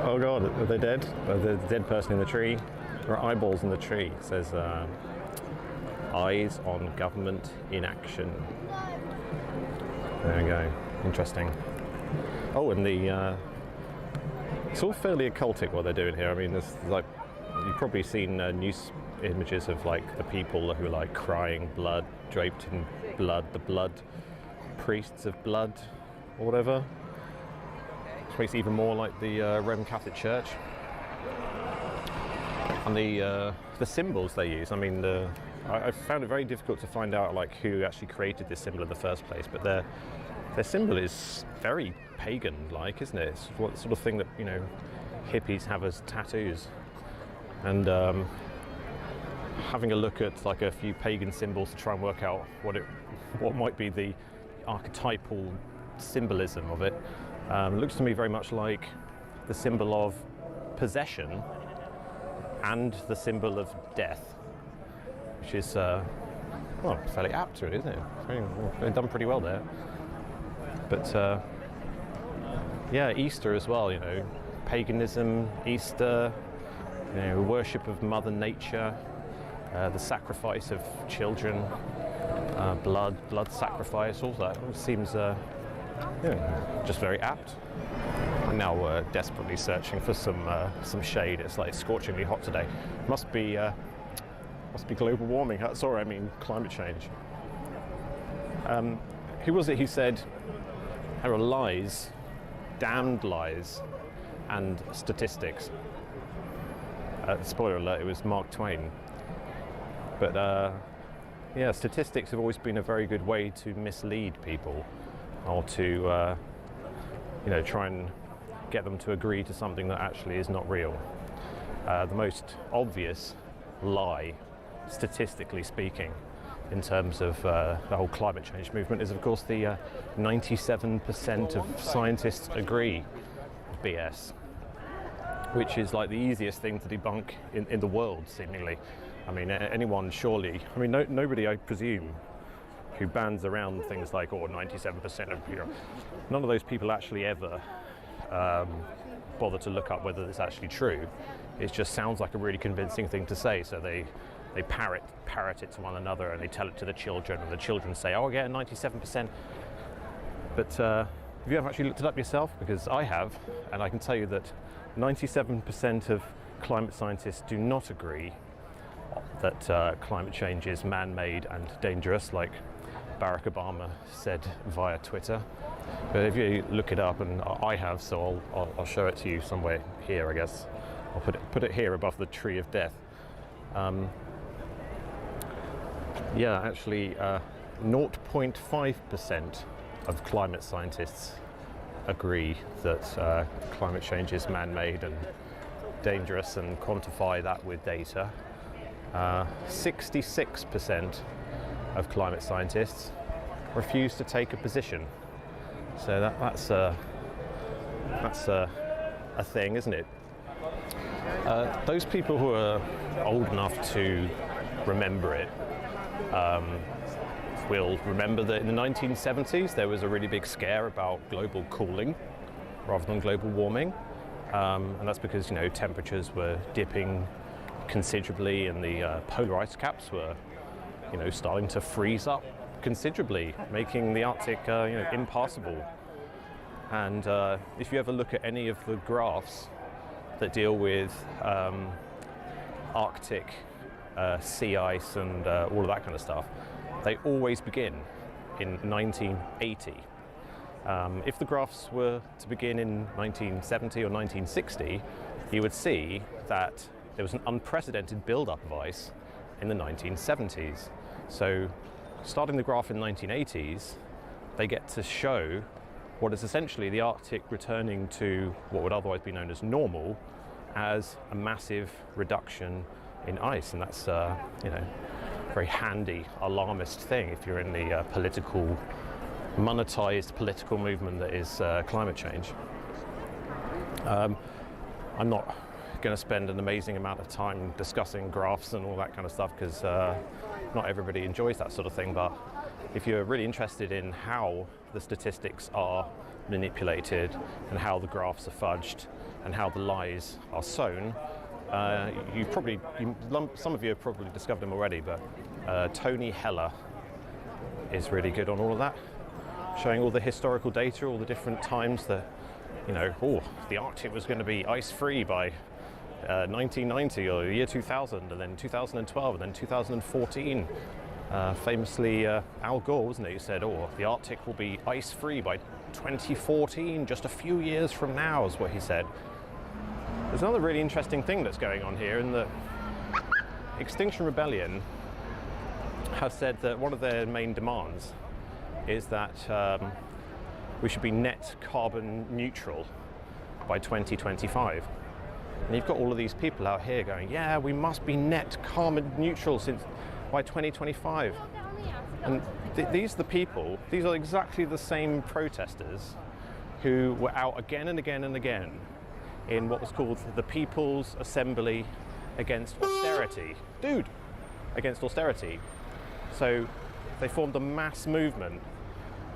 Oh God, are they dead? There's a dead person in the tree. There are eyeballs in the tree. It says, eyes on government inaction. There we go. Interesting. Oh, and it's all fairly occultic what they're doing here. I mean, there's like, you've probably seen news images of like the people who are like crying blood, draped in blood, the blood priests of blood, or whatever. Which makes it even more like the Roman Catholic Church. And the symbols they use. I mean, I found it very difficult to find out like who actually created this symbol in the first place, but their symbol is very pagan-like, isn't it? It's what sort of thing that hippies have as tattoos. And having a look at like a few pagan symbols to try and work out what might be the archetypal symbolism of it, looks to me very much like the symbol of possession and the symbol of death, which is fairly apt to it, isn't it? They've done pretty well there. But Easter as well, paganism, Easter, worship of Mother Nature, the sacrifice of children, blood sacrifice, all that seems just very apt. I'm now desperately searching for some shade. It's like scorchingly hot today. Must be global warming. Sorry, I mean climate change. Who was it who said there are lies, damned lies, and statistics? Spoiler alert, it was Mark Twain. But statistics have always been a very good way to mislead people, or to try and get them to agree to something that actually is not real. The most obvious lie, statistically speaking, in terms of the whole climate change movement is, of course, the 97% of scientists agree BS, which is like the easiest thing to debunk in the world, seemingly. I mean, anyone surely, I mean, nobody, I presume, who bands around things like, 97% of, none of those people actually ever bother to look up whether it's actually true. It just sounds like a really convincing thing to say, so they parrot it to one another, and they tell it to the children, and the children say, 97%. But Have you ever actually looked it up yourself? Because I have, and I can tell you that 97% of climate scientists do not agree that climate change is man-made and dangerous, like Barack Obama said via Twitter. But if you look it up, and I have, so I'll show it to you somewhere here, I guess. I'll put it here above the tree of death. Yeah, actually, 0.5% of climate scientists agree that climate change is man-made and dangerous and quantify that with data. 66% of climate scientists refuse to take a position. So that's a thing, isn't it? Those people who are old enough to remember it will remember that in the 1970s there was a really big scare about global cooling rather than global warming, and that's because, you know, temperatures were dipping considerably and the polar ice caps were, you know, starting to freeze up considerably, making the Arctic you know, impassable. And if you ever look at any of the graphs that deal with Arctic sea ice and all of that kind of stuff, they always begin in 1980. If the graphs were to begin in 1970 or 1960, you would see that there was an unprecedented build-up of ice in the 1970s. So starting the graph in the 1980s, they get to show what is essentially the Arctic returning to what would otherwise be known as normal, as a massive reduction in ice. And that's you know, a very handy alarmist thing if you're in the political, monetized political movement that is climate change. I'm not going to spend an amazing amount of time discussing graphs and all that kind of stuff, because not everybody enjoys that sort of thing. But if you're really interested in how the statistics are manipulated and how the graphs are fudged and how the lies are sown, some of you have probably discovered him already, but Tony Heller is really good on all of that, showing all the historical data, all the different times that, you know, the Arctic was going to be ice-free by 1990 or the year 2000, and then 2012, and then 2014. Famously, Al Gore, wasn't it, who said, the Arctic will be ice-free by 2014, just a few years from now, is what he said. There's another really interesting thing that's going on here, in that Extinction Rebellion have said that one of their main demands is that we should be net carbon neutral by 2025. And you've got all of these people out here going, yeah, we must be net carbon neutral by 2025. And these are the people, these are exactly the same protesters who were out again and again and again in what was called the People's Assembly Against Austerity. Against austerity. So they formed a mass movement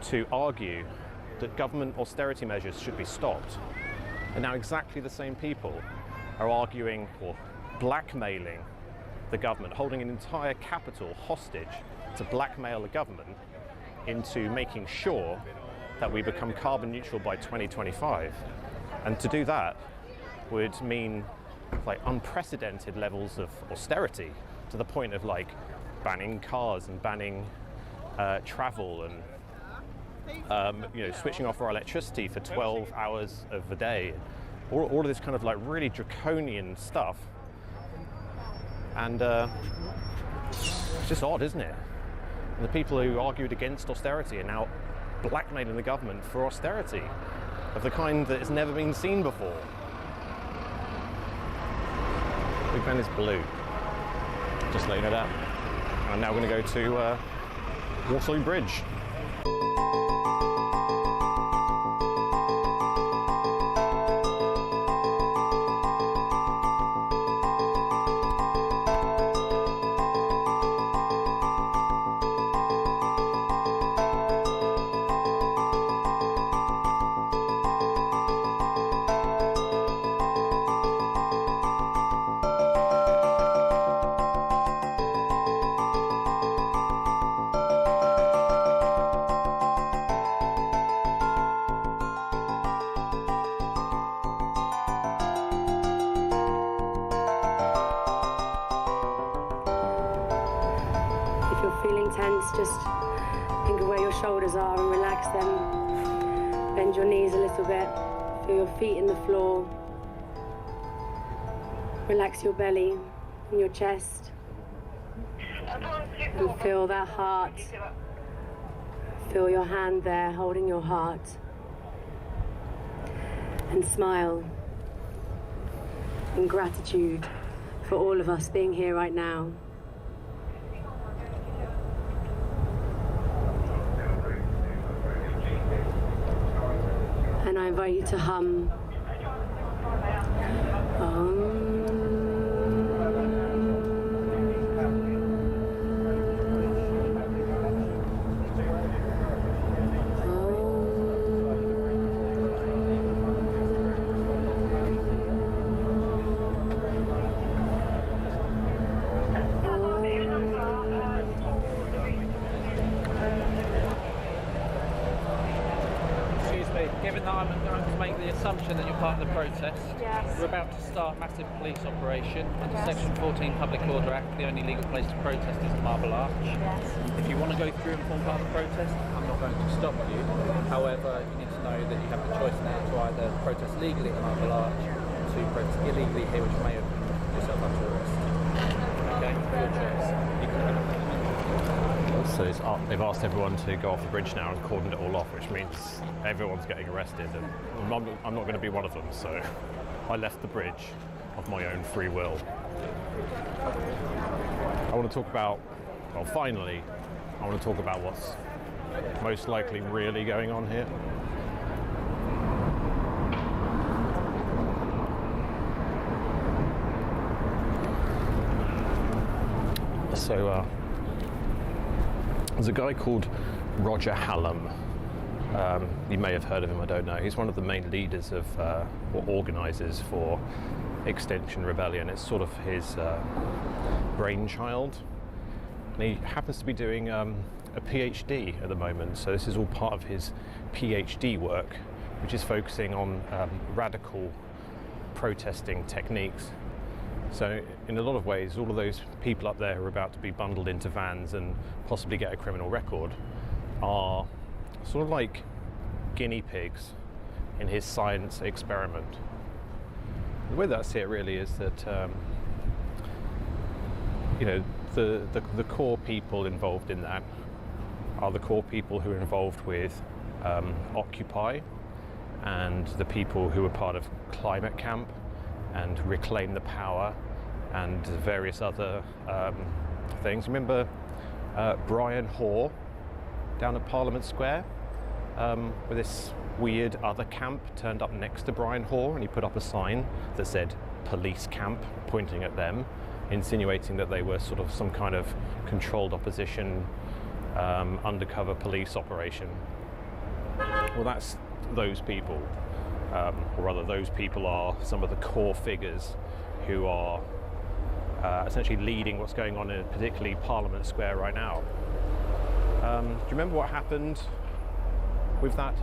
to argue that government austerity measures should be stopped. And now exactly the same people are arguing or blackmailing the government, holding an entire capital hostage to blackmail the government into making sure that we become carbon neutral by 2025. And to do that would mean like unprecedented levels of austerity, to the point of like banning cars and banning travel and you know, switching off our electricity for 12 hours of the day. All of this kind of like really draconian stuff. And it's just odd, isn't it? And the people who argued against austerity are now blackmailing the government for austerity of the kind that has never been seen before. Big Ben is blue. Just let you know that. And I'm now going to go to Waterloo Bridge. just think of where your shoulders are and relax them. Bend your knees a little bit. Feel your feet in the floor. Relax your belly and your chest. And feel that heart. Feel your hand there holding your heart. And smile in gratitude for all of us being here right now. And I invite you to hum. Given that I'm going to make the assumption that you're part of the protest, yes. We're about to start a massive police operation under Section 14 Public Order Act. The only legal place to protest is the Marble Arch. Yes. If you want to go through and form part of the protest, I'm not going to stop you. However, you need to know that you have the choice now to either protest legally at the Marble Arch or to protest illegally here, which may open yourself up to arrest. Okay, your choice. You can So they've asked everyone to go off the bridge now and cordoned it all off, which means everyone's getting arrested, and I'm not going to be one of them, so I left the bridge of my own free will. I want to talk about, well, finally, I want to talk about what's most likely really going on here. So, there's a guy called Roger Hallam. You may have heard of him, I don't know. He's one of the main leaders of, or organisers for Extinction Rebellion. It's sort of his brainchild. And he happens to be doing a PhD at the moment, so this is all part of his PhD work, which is focusing on radical protesting techniques. So in a lot of ways, all of those people up there who are about to be bundled into vans and possibly get a criminal record are sort of like guinea pigs in his science experiment. The way that I see it really is that, you know, the core people involved in that are the core people who are involved with Occupy and the people who are part of Climate Camp and Reclaim the Power and various other things. Remember Brian Hoare down at Parliament Square, where this weird other camp turned up next to Brian Hoare, and he put up a sign that said police camp, pointing at them, insinuating that they were sort of some kind of controlled opposition undercover police operation. Well, that's those people. Or rather, those people are some of the core figures who are essentially leading what's going on in particularly Parliament Square right now. Do you remember what happened with that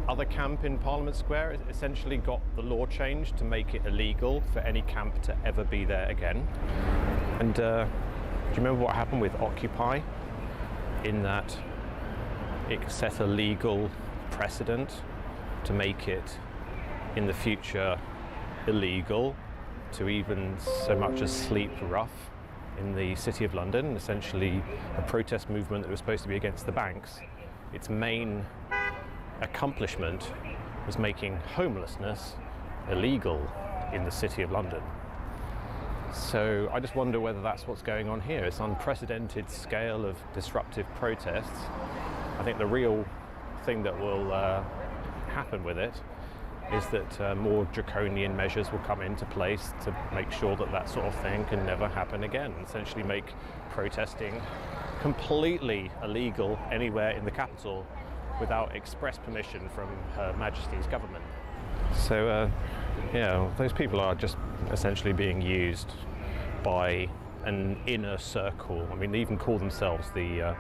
other camp in Parliament Square? It essentially got the law changed to make it illegal for any camp to ever be there again. And do you remember what happened with Occupy? In that it set a legal precedent to make it in the future illegal to even so much as sleep rough in the City of London. Essentially a protest movement that was supposed to be against the banks. Its main accomplishment was making homelessness illegal in the City of London. So I just wonder whether that's what's going on here. It's unprecedented scale of disruptive protests. I think the real thing that will happen with it is that more draconian measures will come into place to make sure that that sort of thing can never happen again. Essentially make protesting completely illegal anywhere in the capital without express permission from Her Majesty's government. So yeah, those people are just essentially being used by an inner circle. I mean, they even call themselves the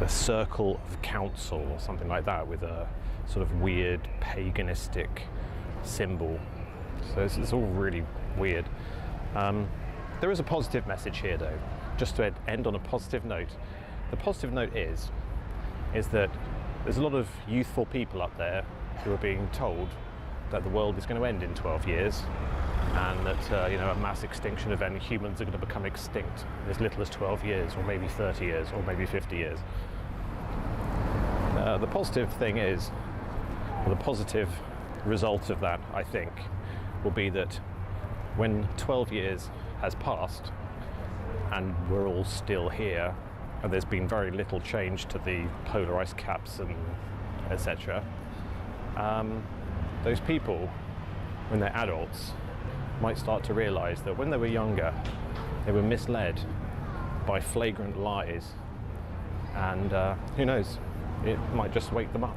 Circle of Council or something like that, with a sort of weird paganistic symbol. So it's all really weird. There is a positive message here though. just to end on a positive note, the positive note is that there's a lot of youthful people up there who are being told that the world is going to end in 12 years, and that a mass extinction event, humans are going to become extinct in as little as 12 years, or maybe 30 years, or maybe 50 years. The positive thing is, or the positive result of that, I think, will be that when 12 years has passed and we're all still here, and there's been very little change to the polar ice caps and etc., those people, when they're adults, might start to realise that when they were younger, they were misled by flagrant lies, and who knows, it might just wake them up.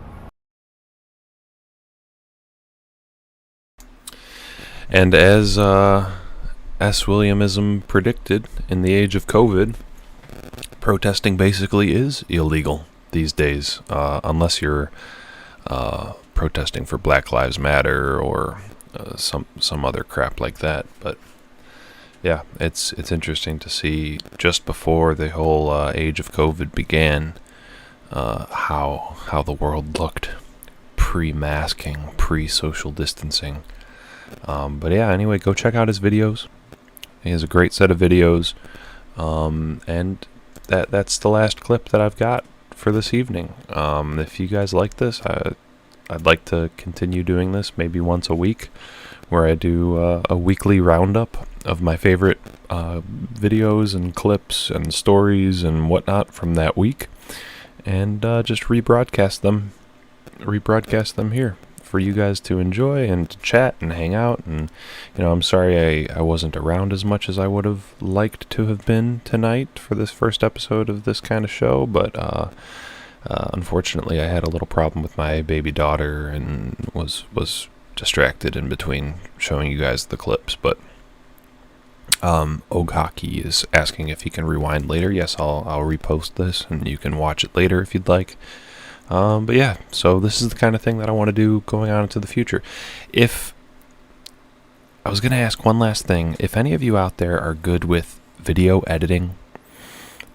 And as Swilliamism predicted, in the age of COVID, protesting basically is illegal these days, unless you're protesting for Black Lives Matter or some other crap like that. But yeah, it's interesting to see just before the whole age of COVID began, how the world looked pre-masking, pre-social distancing. But yeah, anyway, go check out his videos. He has a great set of videos, and that's the last clip that I've got for this evening. If you guys like this, I'd like to continue doing this maybe once a week, where I do a weekly roundup of my favorite videos and clips and stories and whatnot from that week, and just rebroadcast them here for you guys to enjoy and to chat and hang out. And I'm sorry I wasn't around as much as I would have liked to have been tonight for this first episode of this kind of show, but unfortunately I had a little problem with my baby daughter and was distracted in between showing you guys the clips. But Og Hockey is asking if he can rewind later. Yes, I'll repost this and you can watch it later if you'd like. But yeah, so this is the kind of thing that I want to do going on into the future. If I was going to ask one last thing, if any of you out there are good with video editing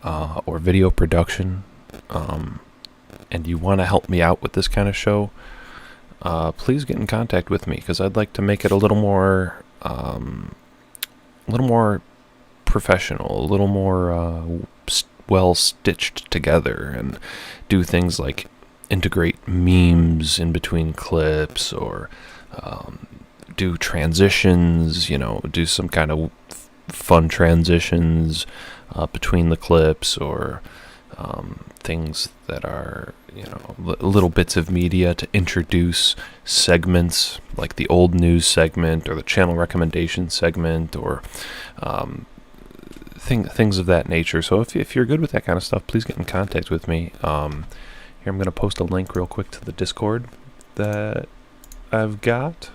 or video production, and you want to help me out with this kind of show, please get in contact with me, because I'd like to make it a little more professional, a little more well stitched together, and do things like integrate memes in between clips, or do transitions, do some kind of fun transitions between the clips, or things that are little bits of media to introduce segments like the old news segment or the channel recommendation segment, or things of that nature. So if you're good with that kind of stuff, please get in contact with me. Here, I'm going to post a link real quick to the Discord that I've got,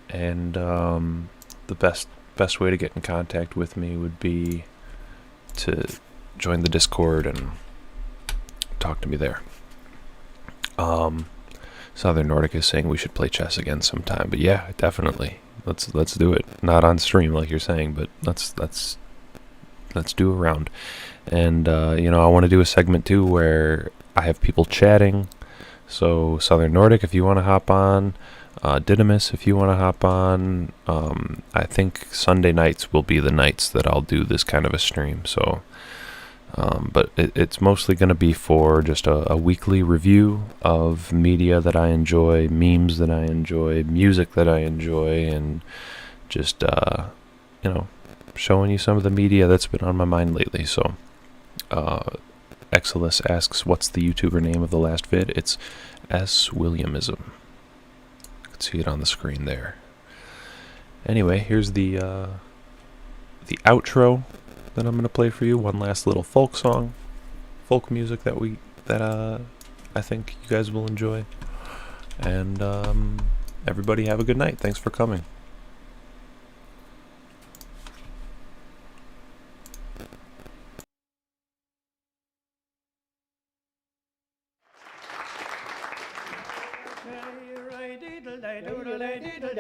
and the best way to get in contact with me would be to join the Discord and talk to me there. Southern Nordic is saying we should play chess again sometime, but yeah, definitely, let's do it. Not on stream like you're saying, but let's do a round. And I want to do a segment too where I have people chatting. So Southern Nordic, if you want to hop on, Didymus, if you want to hop on. I think Sunday nights will be the nights that I'll do this kind of a stream. So, but it's mostly going to be for just a weekly review of media that I enjoy, memes that I enjoy, music that I enjoy, and just showing you some of the media that's been on my mind lately. So, Exilus asks, what's the YouTuber name of the last vid? It's Swilliamism. You can see it on the screen there. Anyway, here's the outro that I'm gonna play for you. One last little folk song, folk music that I think you guys will enjoy. And everybody have a good night. Thanks for coming. Doodle-day,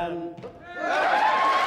Dum.